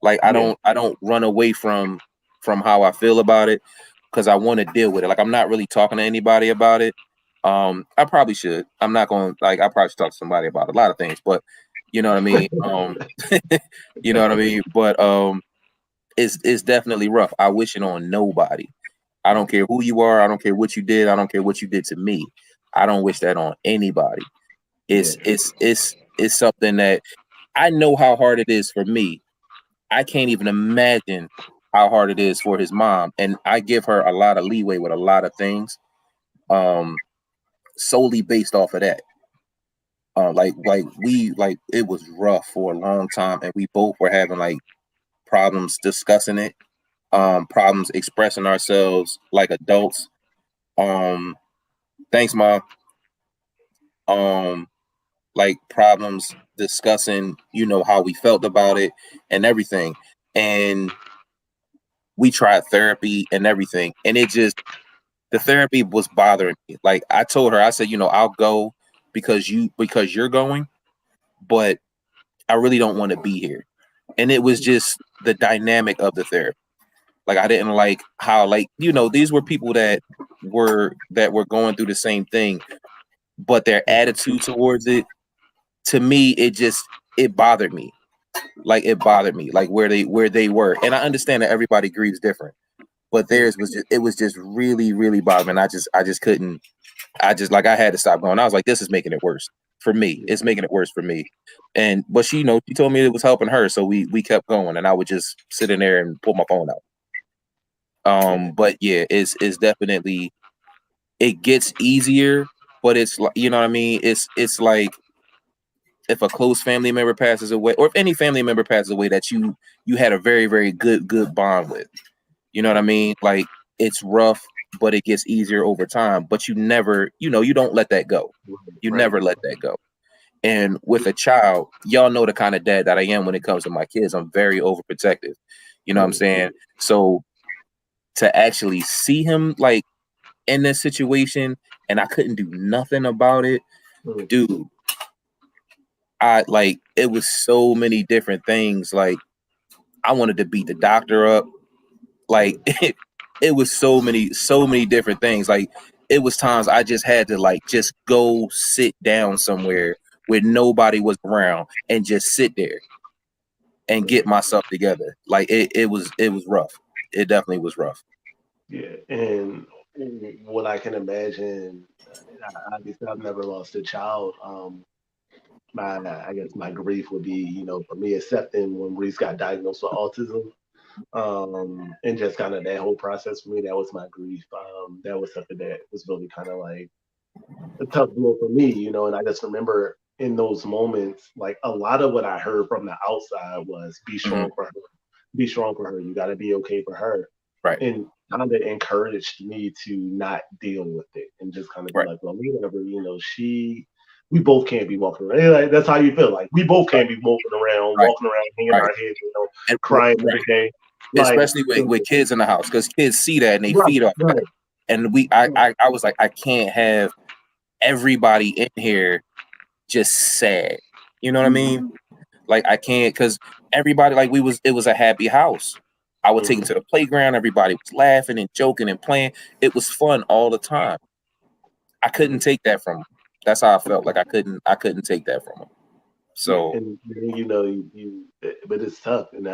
Like Yeah. I don't run away from how I feel about it because I want to deal with it. Like I'm not really talking to anybody about it. I probably should. I'm not going like I probably should talk to somebody about a lot of things, but you know what I mean. You know what I mean. But it's definitely rough. I wish it on nobody. I don't care who you are. I don't care what you did. I don't care what you did to me. I don't wish that on anybody. Yeah. It's something that I know how hard it is for me. I can't even imagine how hard it is for his mom, and I give her a lot of leeway with a lot of things, solely based off of that. Like it was rough for a long time, and we both were having like problems discussing it, problems expressing ourselves like adults. Um, thanks, mom. Um, like problems discussing, how we felt about it and everything, and we tried therapy and everything, and the therapy was bothering me. Like I told her, I said, I'll go because you're going, but I really don't want to be here. And it was just the dynamic of the therapy. Like I didn't like how these were people that were going through the same thing, but their attitude towards it, to me, it bothered me. Like it bothered me, like where they were. And I understand that everybody grieves different, but theirs was just really, really bothering. I just couldn't. I had to stop going. I was like, this is making it worse for me. It's making it worse for me. But she told me it was helping her, so we kept going, and I would just sit in there and pull my phone out. Yeah. But yeah, it's definitely, it gets easier, but it's like, you know what I mean. It's like if a close family member passes away, or if any family member passes away that you had a very, very good bond with. You know what I mean? Like it's rough, but it gets easier over time. But you never, you don't let that go. You Right. never let that go. And with a child, y'all know the kind of dad that I am when it comes to my kids. I'm very overprotective. You know what I'm saying? So to actually see him like in this situation and I couldn't do nothing about it, Mm. dude, I like it was so many different things. Like I wanted to beat the doctor up. Like it was so many different things. Like it was times I just had to like just go sit down somewhere where nobody was around and just sit there and get myself together. Like it was rough. It definitely was rough. Yeah. And what I can imagine, obviously, I've never lost a child. My I guess my grief would be, for me accepting when Reese got diagnosed with autism, and just kind of that whole process for me. That was my grief. That was something that was really kind of like a tough blow for me, and I just remember in those moments, like a lot of what I heard from the outside was be Hmm. strong for her, be strong for her. You got to be okay for her, Right, and kind of encouraged me to not deal with it and just kind of be right, like, well, whatever, we both can't be walking around. And, like, that's how you feel. Like we both right, can't be right, walking around, hanging right. our heads, And crying every right, day. Like, especially with kids in the house, because kids see that and they right, feed off that. right, And I was like, I can't have everybody in here just sad. You know what I mm-hmm, mean? Like I can't, because everybody, like it was a happy house. I would take mm-hmm, them to the playground. Everybody was laughing and joking and playing. It was fun all the time. I couldn't mm-hmm. take that from them. That's how I felt. Like I couldn't take that from them. Yeah, So and but it's tough, and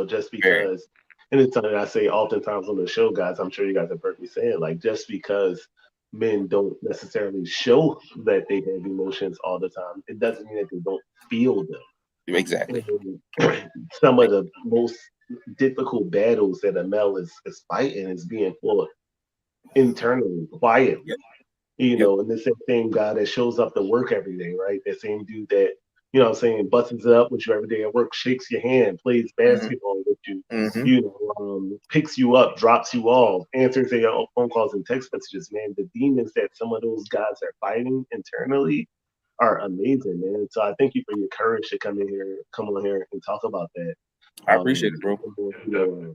just very, because, and it's something I say oftentimes on the show, guys. I'm sure you guys have heard me say it, like just because men don't necessarily show that they have emotions all the time. It doesn't mean that they don't feel them. Exactly. And some of the most difficult battles that a male is fighting is being fought internally, quietly. Yep. You Yep. know, and the same same guy that shows up to work every day, right? That same dude that, you know what I'm saying, busts it up with you every day at work, shakes your hand, plays Hmm. basketball with you, Hmm. picks you up, drops you off, answers your phone calls and text messages, man. The demons that some of those guys are fighting internally are amazing, man. So I thank you for your courage to come on here and talk about that. I appreciate it, bro. You Definitely. know,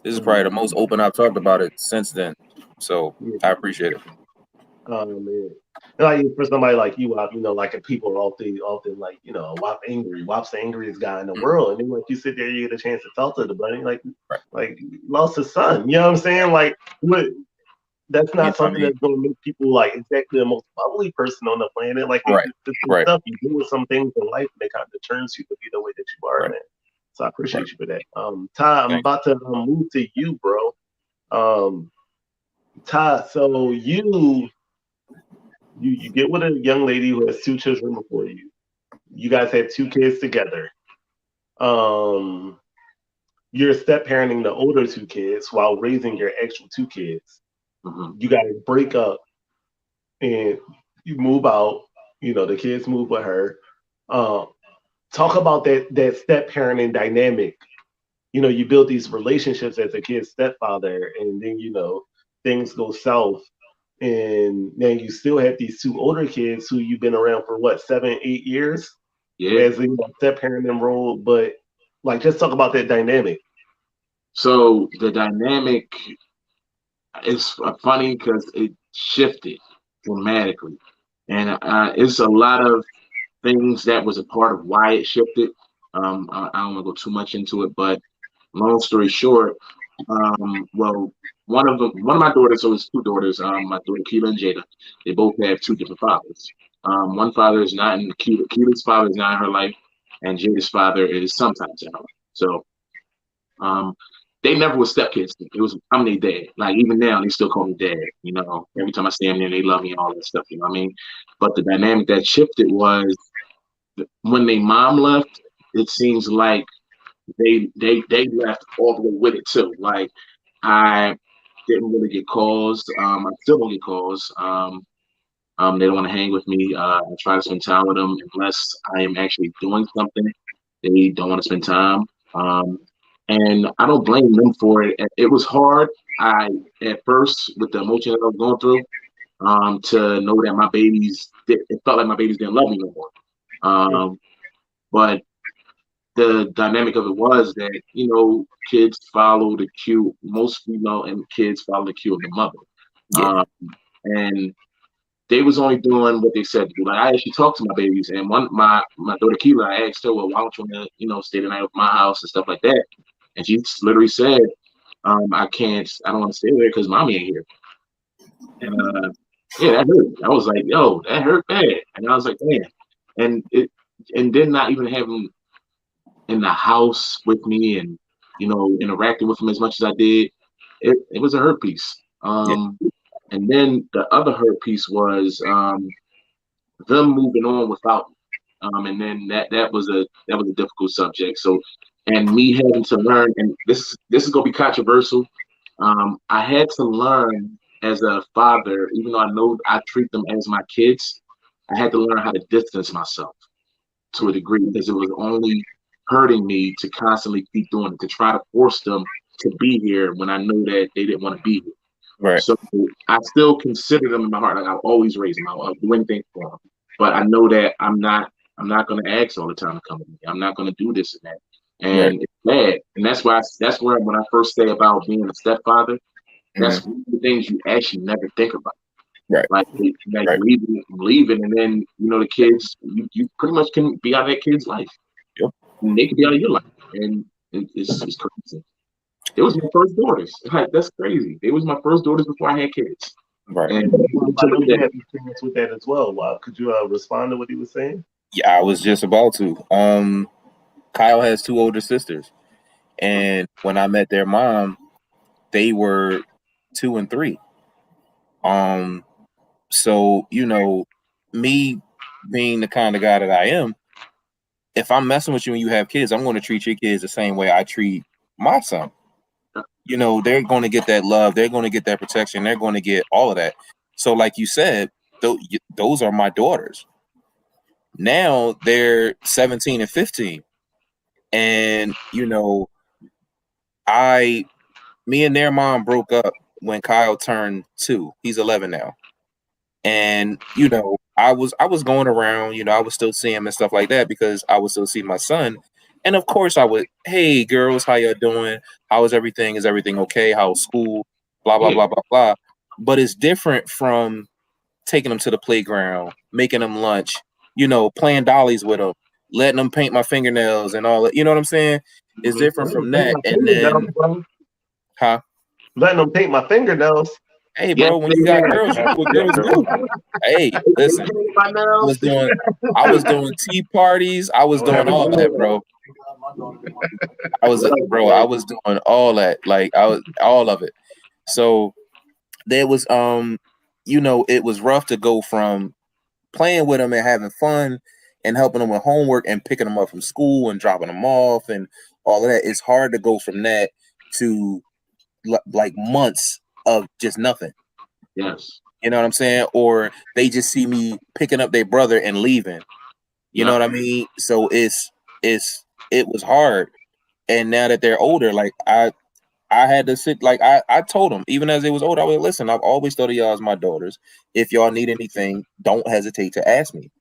This is probably the most open I've talked about it since then. So yeah. I appreciate it. Man. Like for somebody like you, like if people are often like, Wop's the angriest guy in the Mhm. world, and then like you sit there, you get a chance to talk to the buddy, Right. like you lost his son. You know what I'm saying? Like, what? That's You know not what I something mean? that's gonna make people like exactly the most bubbly person on the planet. Like, Right. it's some Right. stuff you do with some things in life, and it kind of turns you to be the way that you are, Right. man. So I Right. appreciate you for that. Ty, I'm Thank about to move to you, bro. Um, Ty, so you get with a young lady who has two children before you. You guys have two kids together. Um, you're step parenting the older two kids while raising your actual two kids. Mhm. You guys break up and you move out. You know, the kids move with her. Um, talk about that step parenting dynamic. You know, you build these relationships as a kid's stepfather, and then things go south, and then you still have these two older kids who you've been around for what, 7, 8 years Yeah. as a step parenting role. But like, just talk about that dynamic. So the dynamic is funny because it shifted dramatically, and it's a lot of things that was a part of why it shifted. I don't want to go too much into it, but long story short, well, one of my daughters, so it's two daughters, my daughter Keela and Jada, they both have two different fathers. One father is not in Keela's father is not in her life, and Jada's father is sometimes in her life. So um, they never were stepkids. It was I'm their dad. Like even now, they still call me dad. You know, every time I see them, there, they love me and all that stuff. You know what I mean? But the dynamic that shifted was when their mom left. It seems like they left all the way with it too. Like I didn't really get calls. I still don't get calls. They don't want to hang with me. I try to spend time with them unless I am actually doing something. They don't want to spend time. Um, and I don't blame them for it. It was hard. I at first with the emotion that I was going through, to know that my babies, it felt like my babies didn't love me no more. But the dynamic of it was that kids follow the cue. Most female and kids follow the cue of the mother, Yeah. and they was only doing what they said to do. Like I actually talked to my babies, and my daughter Keela, I asked her, well, why don't you want to stay the night with my house and stuff like that, and she literally said, I can't, I don't want to stay there because mommy ain't here, and yeah, that hurt. I was like, yo, that hurt bad, and I was like, man, and then not even having in the house with me and interacting with him as much as I did, it was a hurt piece. Yeah. And then the other hurt piece was them moving on without me. And then that was a difficult subject. So, and me having to learn, and this is gonna be controversial. I had to learn as a father, even though I know I treat them as my kids, I had to learn how to distance myself to a degree because it was only hurting me to constantly keep doing it, to try to force them to be here when I know that they didn't want to be here. Right. So I still consider them in my heart. Like I'll always raise them. I'll do anything for them. But I know that I'm not going to ask all the time to come with me. I'm not going to do this and that. Right. And it's bad. And that's where when I first say about being a stepfather, that's Mhm. one of the things you actually never think about. Right. Like Right. leaving, and then the kids. You pretty much can be out of that kid's life, Yep. and they can be out of your life, and it's crazy. It was my first daughters. Like that's crazy. It was my first daughters before I had kids, Right. and I know you have experience with that as well. Wow. Could you respond to what he was saying? Yeah, I was just about to. Kyle has two older sisters, and when I met their mom, they were 2 and 3. So, me being the kind of guy that I am, if I'm messing with you and you have kids, I'm going to treat your kids the same way I treat my son. They're going to get that love, they're going to get that protection, they're going to get all of that. So, like you said, those are my daughters. Now they're 17 and 15, and me and their mom broke up when Kyle turned 2. He's 11 now. And I was going around, I was still seeing him and stuff like that because I would still see my son. And of course I would, hey girls, how y'all doing? How is everything? Is everything okay? How's school? Blah blah Yeah. blah blah blah. But it's different from taking them to the playground, making them lunch, playing dollies with them, letting them paint my fingernails and all that. You know what I'm saying? It's different from Paint that. my And fingernails, then, bro. huh? Letting them paint my fingernails. Hey, Yeah, bro, when you got girls, you do what girls do. Hey, listen, my I nails. was doing tea parties. I was Don't have doing to all do that, it. bro. I was doing all that. Like I was all of it. So there was it was rough to go from playing with them and having fun and helping them with homework and picking them up from school and dropping them off and all of that. It's hard to go from that to like months of just nothing. Yes. You know what I'm saying? Or they just see me picking up their brother and leaving. You know what I mean? So it was hard. And now that they're older, like I had to sit, like I told them, even as they was older, I was listen, I've always thought of y'all as my daughters. If y'all need anything, don't hesitate to ask me.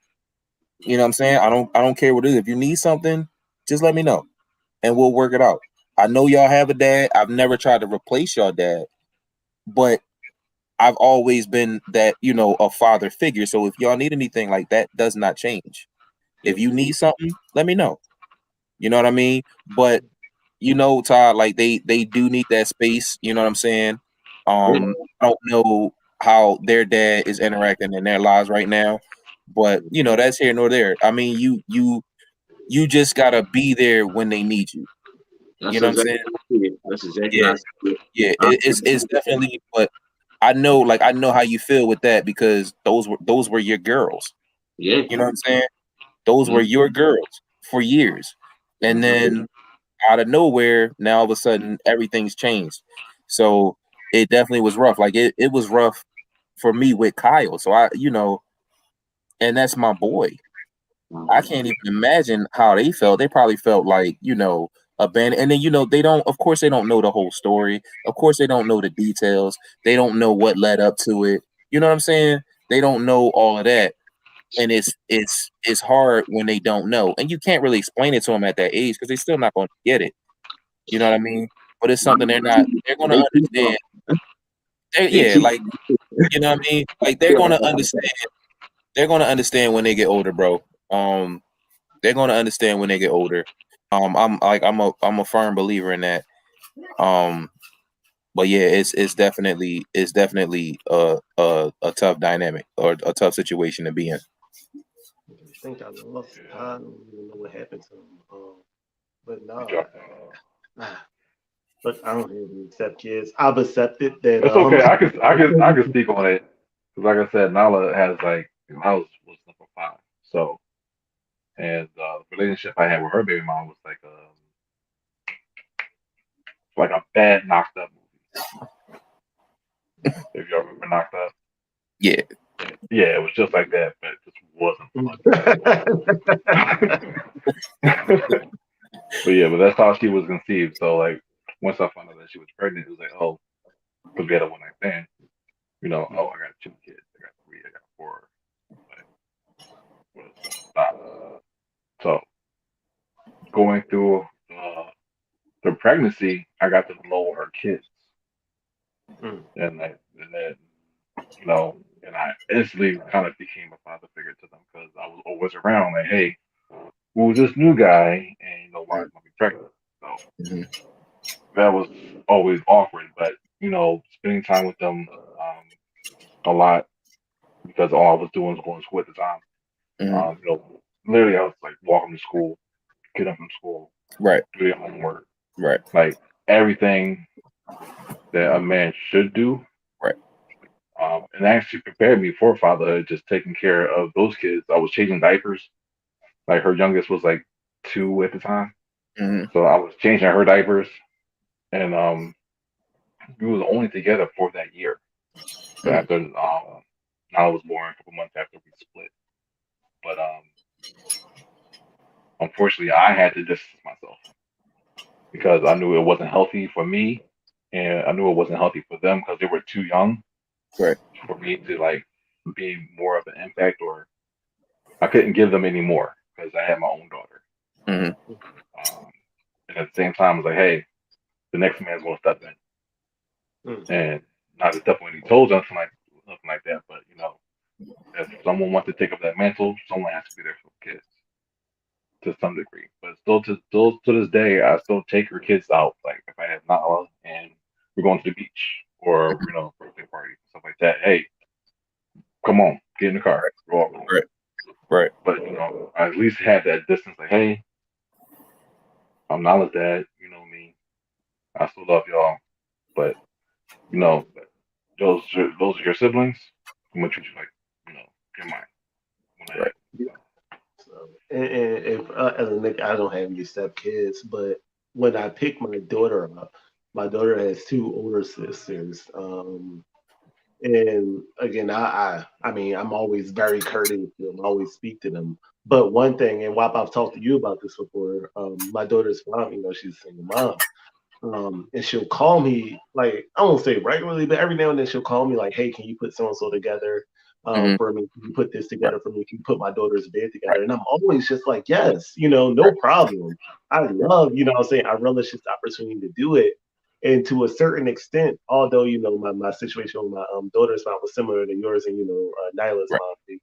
You know what I'm saying? I don't care what it is. If you need something, just let me know and we'll work it out. I know y'all have a dad. I've never tried to replace your dad, but I've always been that, a father figure. So if y'all need anything, like that does not change. If you need something, let me know. You know what I mean? But Todd, like they do need that space. You know what I'm saying? I don't know how their dad is interacting in their lives right now, but that's here nor there. I mean, you just gotta be there when they need you. You That's know what I'm exactly saying? how I see it. That's exactly how Yeah, I see it. yeah. Um, It's definitely, but I know how you feel with that because those were your girls. yeah. You know what I'm saying? Those were Mhm. your girls for years, and then out of nowhere, now all of a sudden everything's changed. So it definitely was rough. Like it was rough for me with Kyle. So and that's my boy. I Mhm. can't even imagine how they felt. They probably felt like, abandoned. And then, they don't, of course, they don't know the whole story. Of course, they don't know the details. They don't know what led up to it. You know what I'm saying? They don't know all of that. And it's hard when they don't know. And you can't really explain it to them at that age because they're still not going to get it. You know what I mean? But it's something they're going to They keep understand. they Yeah, keep like, you know what I mean? Like they're going to understand. They're going to understand when they get older, bro. They're going to understand when they get older. I'm a firm believer in that. Um, but yeah, it's definitely a tough dynamic or a tough situation to be in. I think I lost. I don't even know what happened to him. But He no, dropped out. look, I don't really accept kids. I've accepted that. It's okay. I can speak on it because, like I said, Nala has like Nala was number 5. So, and the relationship I had with her baby mom was like a bad knocked up movie. If y'all remember knocked up, Yeah, yeah, it was just like that, but it just wasn't funny. But yeah, but that's how she was conceived. So like once I found out that she was pregnant, it was like, oh, because we had a one night stand. Oh, I got 2 kids, I got 3, I got 4. Like, what is stop? So going through the pregnancy, I got to know her kids, and then and I instantly kind of became a father figure to them because I was always around. Like, hey, who's this new guy? And why is mommy pregnant? So mhm, that was always awkward. But spending time with them a lot because all I was doing was going to school at the time. mhm. Literally, I was like walking to school, get up from school, Right, do their homework, right, like everything that a man should do. right. And actually prepared me for fatherhood, just taking care of those kids. I was changing diapers. Like her youngest was like 2 at the time, Mhm. so I was changing her diapers, and we was only together for that year. So Mm. after Nala was born, a couple months after we split, but unfortunately, I had to distance myself because I knew it wasn't healthy for me, and I knew it wasn't healthy for them because they were too young Right. for me to like be more of an impact, or I couldn't give them any more because I had my own daughter. Mhm. Um, and at the same time, I was like, hey, the next man's gonna step Mm. in, and not to step on any toes, or nothing like that. But if someone wants to take up that mantle, someone has to be there for the kids to some degree. But still to this day, I still take her kids out. Like if I have Nala and we're going to the beach or birthday party stuff like that. Hey, come on, get in the car, we're all going. Right. Right. But I at least have that distance. Like, hey, I'm Nala's dad. You know me. I still love y'all, but you know those are your siblings. I'm gonna treat you like you're mine. When I Right. So, and if as a nigga, I don't have any stepkids, but when I pick my daughter up, my daughter has two older sisters. And again, I mean, I'm always very courteous to them. I always speak to them. But one thing, and Wap, I've talked to you about this before. My daughter's mom, she's a single mom. And she'll call me like I won't say regularly, but every now and then she'll call me like, "Hey, can you put so and so together Mhm. for me? Can you put this Right. together for me? Can you put my daughter's bed together?" Right. And I'm always just like, "Yes, no Right. problem. I love, what I'm saying, I relish this opportunity to do it." And to a certain extent, although my situation with my daughter's mom was similar to yours and Nyla's Right.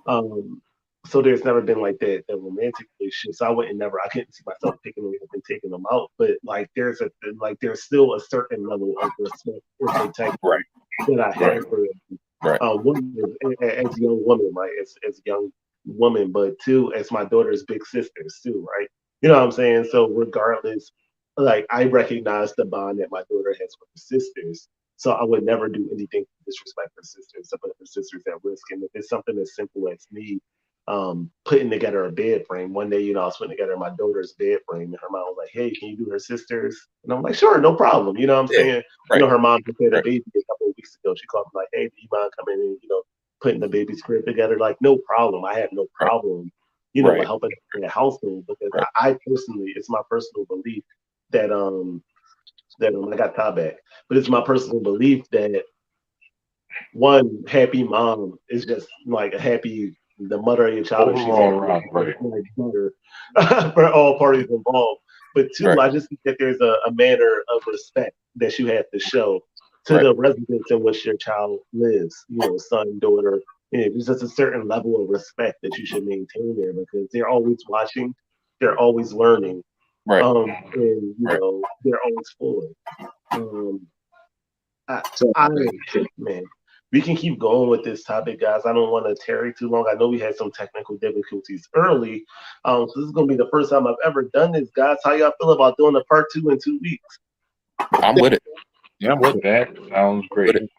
mom, so there's never been like that romantic relationship. So I couldn't see myself picking them up and taking them out. But there's still a certain level of respect and Right. protection that I Right. have for them. Right. One as young woman, right? As young woman, but two as my daughter's big sisters too, right? You know what I'm saying? So regardless, like I recognize the bond that my daughter has with her sisters. So I would never do anything to disrespect her sisters, to put her sisters at risk. And if it's something as simple as me putting together a bed frame. One day, I was putting together my daughter's bed frame, and her mom was like, "Hey, can you do her sisters?" And I'm like, "Sure, no problem." You know what I'm Yeah. saying? Right. Her mom just had a Right. baby a couple of weeks ago. She called me like, "Hey, do you mind coming in and putting the baby's crib together?" Like, no problem. I have no Right. problem, with Right. helping in the household because Right. I personally, it's my personal belief that I got tie back, but it's my personal belief that one happy mom is just like a happy the mother of your child if she's Overall, happy around right. like better for all parties involved. But two, Right. I just think that there's a manner of respect that you have to show to Right. the residence in which your child lives, son, daughter. There's just a certain level of respect that you should maintain there because they're always watching, they're always learning, Right. and Right. they're always forward. Um, I, So I man, we can keep going with this topic, guys. I don't want to tarry too long. I know we had some technical difficulties early. So this is gonna be the first time I've ever done this, guys. How y'all feel about doing a part 2 in 2 weeks? I'm with it. yeah, I'm with it. That sounds I'm with great. it.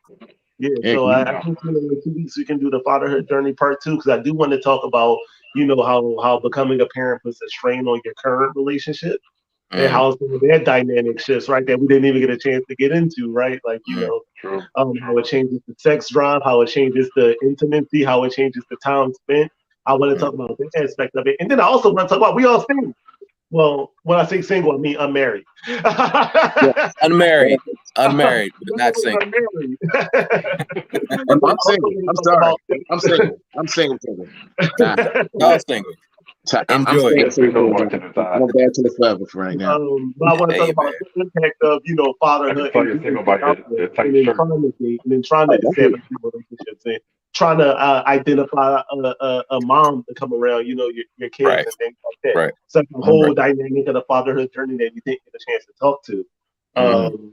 Yeah, Yeah, so I Yeah. think in 2 weeks we can do the fatherhood journey part 2 because I do want to talk about how becoming a parent puts a strain on your current relationship and Mm. how some of their dynamic shifts, right? That we didn't even get a chance to get into, right? Like Mm. True. how it changes the sex drive, how it changes the intimacy, how it changes the time spent. I want to Mm. talk about that aspect of it, and then I also want to talk about we all single. Well, when I say single, I mean unmarried. yeah. Unmarried. Unmarried, but not single. Unmarried. I'm I also single. want I'm to talk sorry. about I'm single. I'm single. Single. Nah, Y'all single. I'm Enjoy. staying Yes, we know single. what to decide. I'm back to the forever for right now. But I want to talk Hey, man. about the impact of I can fatherhood tell and you're being single by out your there tight and then shirt. trying to date and then trying to Oh, that's it. establish relationships and trying to identify a mom to come around, your kids Right. and things like that. Right. So the All whole right. dynamic of the fatherhood journey that we didn't get a chance to talk to. Mm.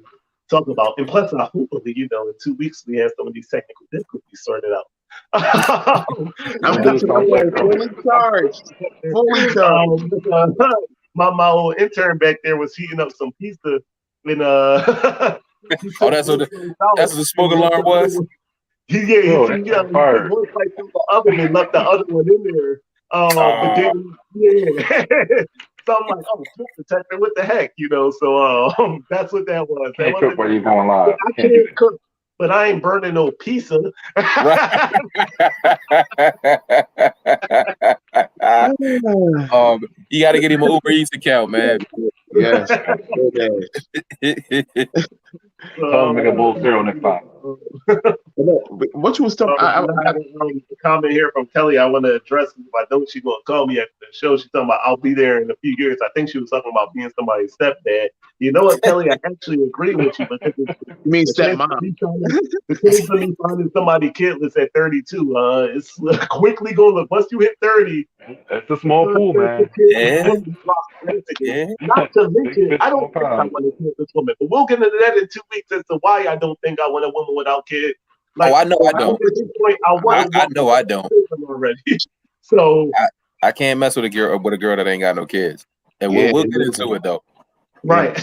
Talk about. And plus, I hopefully, in 2 weeks we have some of these technical difficulties sorted out. I'm Don't do the sound effect, bro. fully charged. Fully charged. My old intern back there was heating up some pizza and he Oh, took that's what $47 the smoke alarm was? He Bro, it's put fire. one pipe through the oven and left the other one in there. But then, yeah. So I'm like, oh, smoke detector, what the heck, So that's what that was. That Can't cook wasn't. while you're going Yeah, live. I Can't do can't cook, but I ain't burning no pizza. You got to get him an Uber Eats account, man. Yes. Tell them to make a bowl of cereal next time. What you was talking? I got a comment here from Kelly. I want to address. I know she's going to call me after the show. She's talking about I'll be there in a few years. I think she was talking about being somebody's stepdad. You know what, Kelly? I actually agree with you because you mean the stepmom? chance of me finding somebody kidless at 32, it's quickly going to once you hit 30. It's a small pool, man. Yeah. Not to mention, I don't Big think I want to kill this woman, but we'll get into that in 2 weeks as to why I don't think I want a woman without kids. Like, I know I don't. At this point, I know I don't. Already. So I can't mess with a girl that ain't got no kids, and we'll get into it though. Right.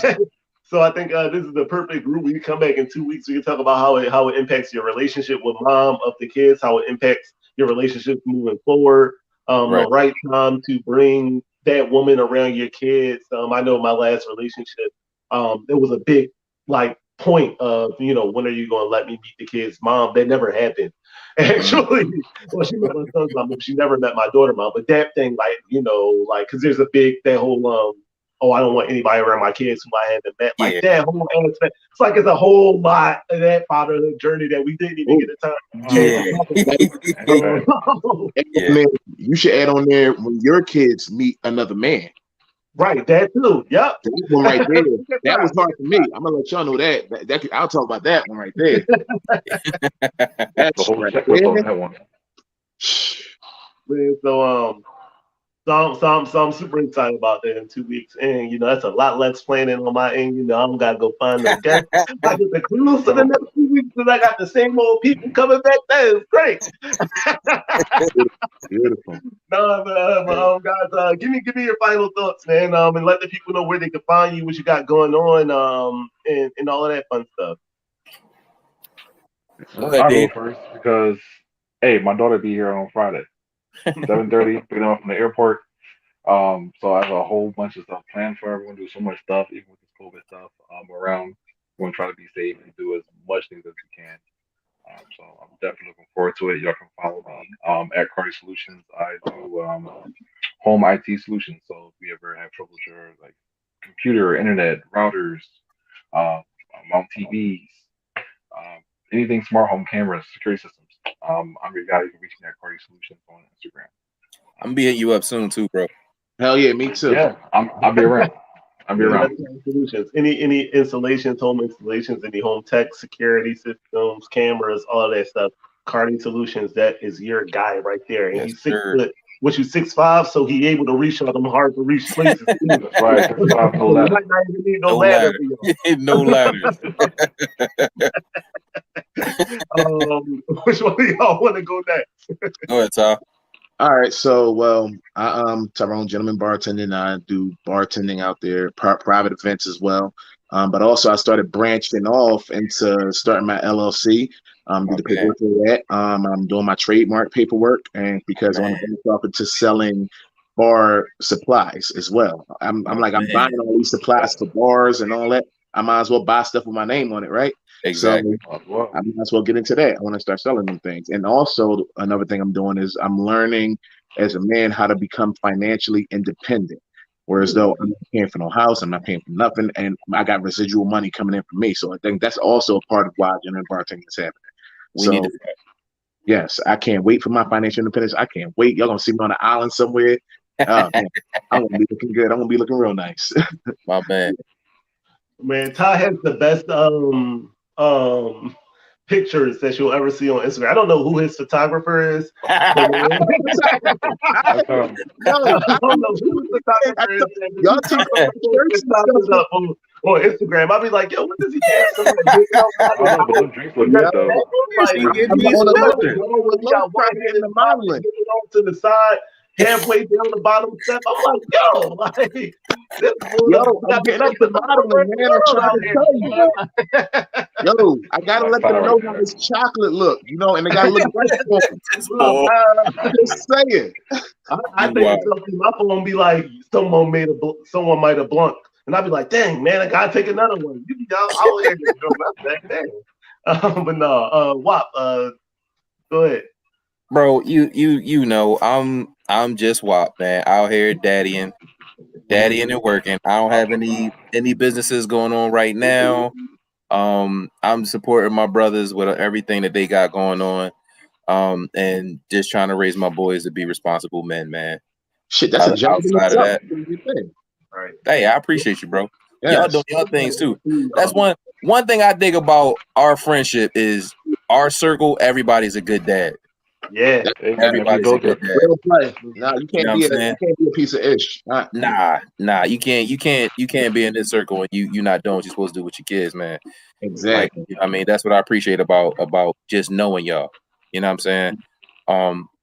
So I think this is the perfect group. We can come back in 2 weeks. We can talk about how it impacts your relationship with mom of the kids, how it impacts your relationship moving forward. The right time to bring that woman around your kids. I know my last relationship, there was a big point of, when are you going to let me meet the kids' mom? That never happened. Actually, well, she met my son's mom, but she never met my daughter mom. But that thing, because there's that whole, I don't want anybody around my kids who I haven't met. Like that whole aspect. It's like it's a whole lot of that fatherhood journey that we didn't even get a time. Man, you should add on there when your kids meet another man. Right, that too. Yep. That one right there. That was hard for me. I'm gonna let y'all know that I'll talk about that one right there. That's the whole checklist on that one. So I'm super excited about that in 2 weeks, and that's a lot less planning on my end. I don't gotta go find no guests. I get the cruise for the next 2 weeks, and I got the same old people coming back. That is great. Beautiful. No, guys, give me your final thoughts, man. And let the people know where they can find you, what you got going on, and all of that fun stuff. Go ahead, I'll Dave. go first because my daughter be here on Friday. 7:30, picking them up from the airport. So I have a whole bunch of stuff planned for her. We're gonna do so much stuff, even with this COVID stuff around. We're gonna try to be safe and do as much things as we can. So I'm definitely looking forward to it. Y'all can follow me at Cardi Solutions. I do home IT solutions. So if you ever have trouble with your computer, internet, routers, mount TVs, anything smart home cameras, security systems. I'm your guy. You can reach me at Cardi Solutions on Instagram. I'm beating you up soon too, bro. Hell yeah, me too. Yeah, I'll be around. I'll be around. Solutions. Any installations, home installations, any home tech, security systems, cameras, all of that stuff. Cardi Solutions, that is your guy right there. And he's 6 foot. What you 6'5", so he able to reach all them hard to reach places. That's right. 6'5", no ladder. You might not even need no ladder for you. No ladders. Which one of y'all want to go next? Go ahead, Tom. All right, so I'm Tyrone, gentleman bartending. I do bartending out there, private events as well. But also I started branching off into starting my LLC. Do the paperwork for that. I'm doing my trademark paperwork, and because I want to branch off into selling bar supplies as well. I'm buying all these supplies for bars and all that. I might as well buy stuff with my name on it, right? Exactly. So I might as well get into that. I want to start selling them things. And also another thing I'm doing is I'm learning as a man how to become financially independent. Whereas though I'm not paying for no house, I'm not paying for nothing, and I got residual money coming in for me. So I think that's also a part of why general bartending is happening. Yes, I can't wait for my financial independence. I can't wait. Y'all gonna see me on an island somewhere. Man, I'm gonna be looking good. I'm gonna be looking real nice. My man. Man, Ty has the best pictures that you'll ever see on Instagram. I don't know who his photographer is. I don't know who his photographer is. Y'all take up on Instagram. I'll be like, yo, what does he have? Those drinks look good though. To the side. halfway down the bottom step. I'm like, yo, like this Yo, boy I'm got getting up the to best modeling, man. I'm trying out to here. tell you. Yo, I gotta Like let them fire know right how there. this chocolate look, and it gotta look right for them. This Look, boy, I'm just saying. I you think wild. it's something my phone be like, someone might have blunked. And I'd be like, dang, man, I gotta take another one. You be out here, that's that dang. But no, WAP, go ahead. Bro, you know, I'm just WAP, man. Out here daddying and working. I don't have any businesses going on right now. I'm supporting my brothers with everything that they got going on. And just trying to raise my boys to be responsible men, man. Shit, that's a job in Outside of itself. that, Right. hey, I appreciate you, bro. Y'all doing Yes. y'all things too. That's one thing I dig about our friendship is our circle. Everybody's a good dad. Yeah. Hey, man, we Everybody's a built good it. dad. Real play. Nah, you You can't know what be I'm a saying? piece of ish. Nah. You can't be in this circle and you're not doing what you're supposed to do with your kids, man. Like, Exactly. you know what I mean, that's what I appreciate about just knowing y'all. You know what I'm saying?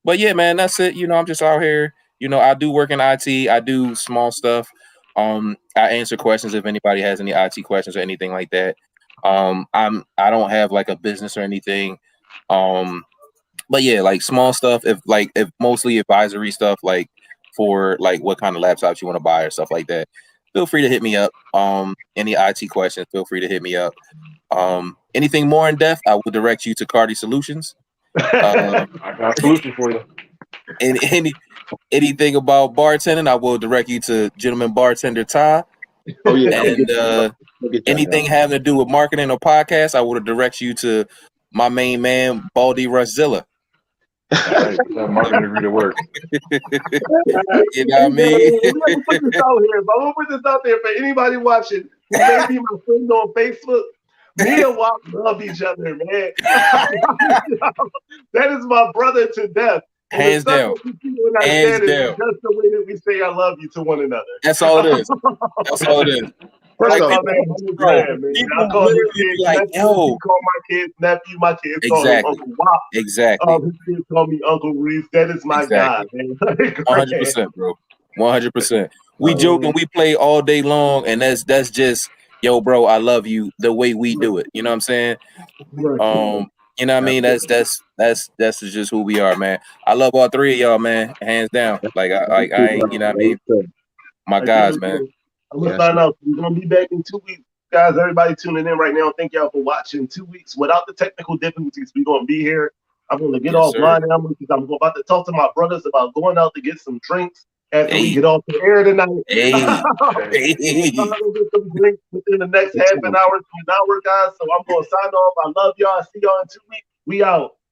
But yeah, man, that's it. You know, I'm just out here. You know, I do work in IT. I do small stuff. I answer questions if anybody has any IT questions or anything like that. I don't have like a business or anything. But yeah, like small stuff. If mostly advisory stuff, like for like what kind of laptops you want to buy or stuff like that. Feel free to hit me up. Any IT questions, feel free to hit me up. Anything more in depth, I will direct you to Cardi Solutions. I got a solution for you. And anything about bartending, I will direct you to Gentleman Bartender Ty. Oh yeah. And anything having to do with marketing or podcast, I will direct you to my main man, Baldy Rushzilla. All right, put that marketing degree to work. You know what I mean? Let me put this out here. I'm gonna put this out there for anybody watching who may be my friend on Facebook. Me and WAP love each other, man. That is my brother to death. And Hands the stuff down. that we do and I Hands said is down. just the way that we say I love you to one another. That's all it is. That's all it is. First Like, off, That's people, 100 bro, grand, man. people I call his literally kids be like, nephew. yo. He call my kids nephew. My kids call him Exactly. Uncle WAP. Exactly. His kids call me Uncle Reese. That is my guy, man. 100%, bro. 100%. We joke and we play all day long, and that's just, yo, bro, I love you the way we do it. You know what I'm saying? You know what I mean? That's just who we are, man. I love all three of y'all, man, hands down. Like I ain't, you know what I mean? My guys, man. I'm gonna sign out. We're gonna be back in 2 weeks, guys. Everybody tuning in right now. Thank y'all for watching. 2 weeks without the technical difficulties. We're gonna be here. I'm gonna get Yes, sir. offline now because I'm about to talk to my brothers about going out to get some drinks after we Hey. get off the air tonight. Hey. We're gonna go get some drinks within the next half an hour to an hour, guys. So I'm gonna sign off. I love y'all. See y'all in 2 weeks. We out.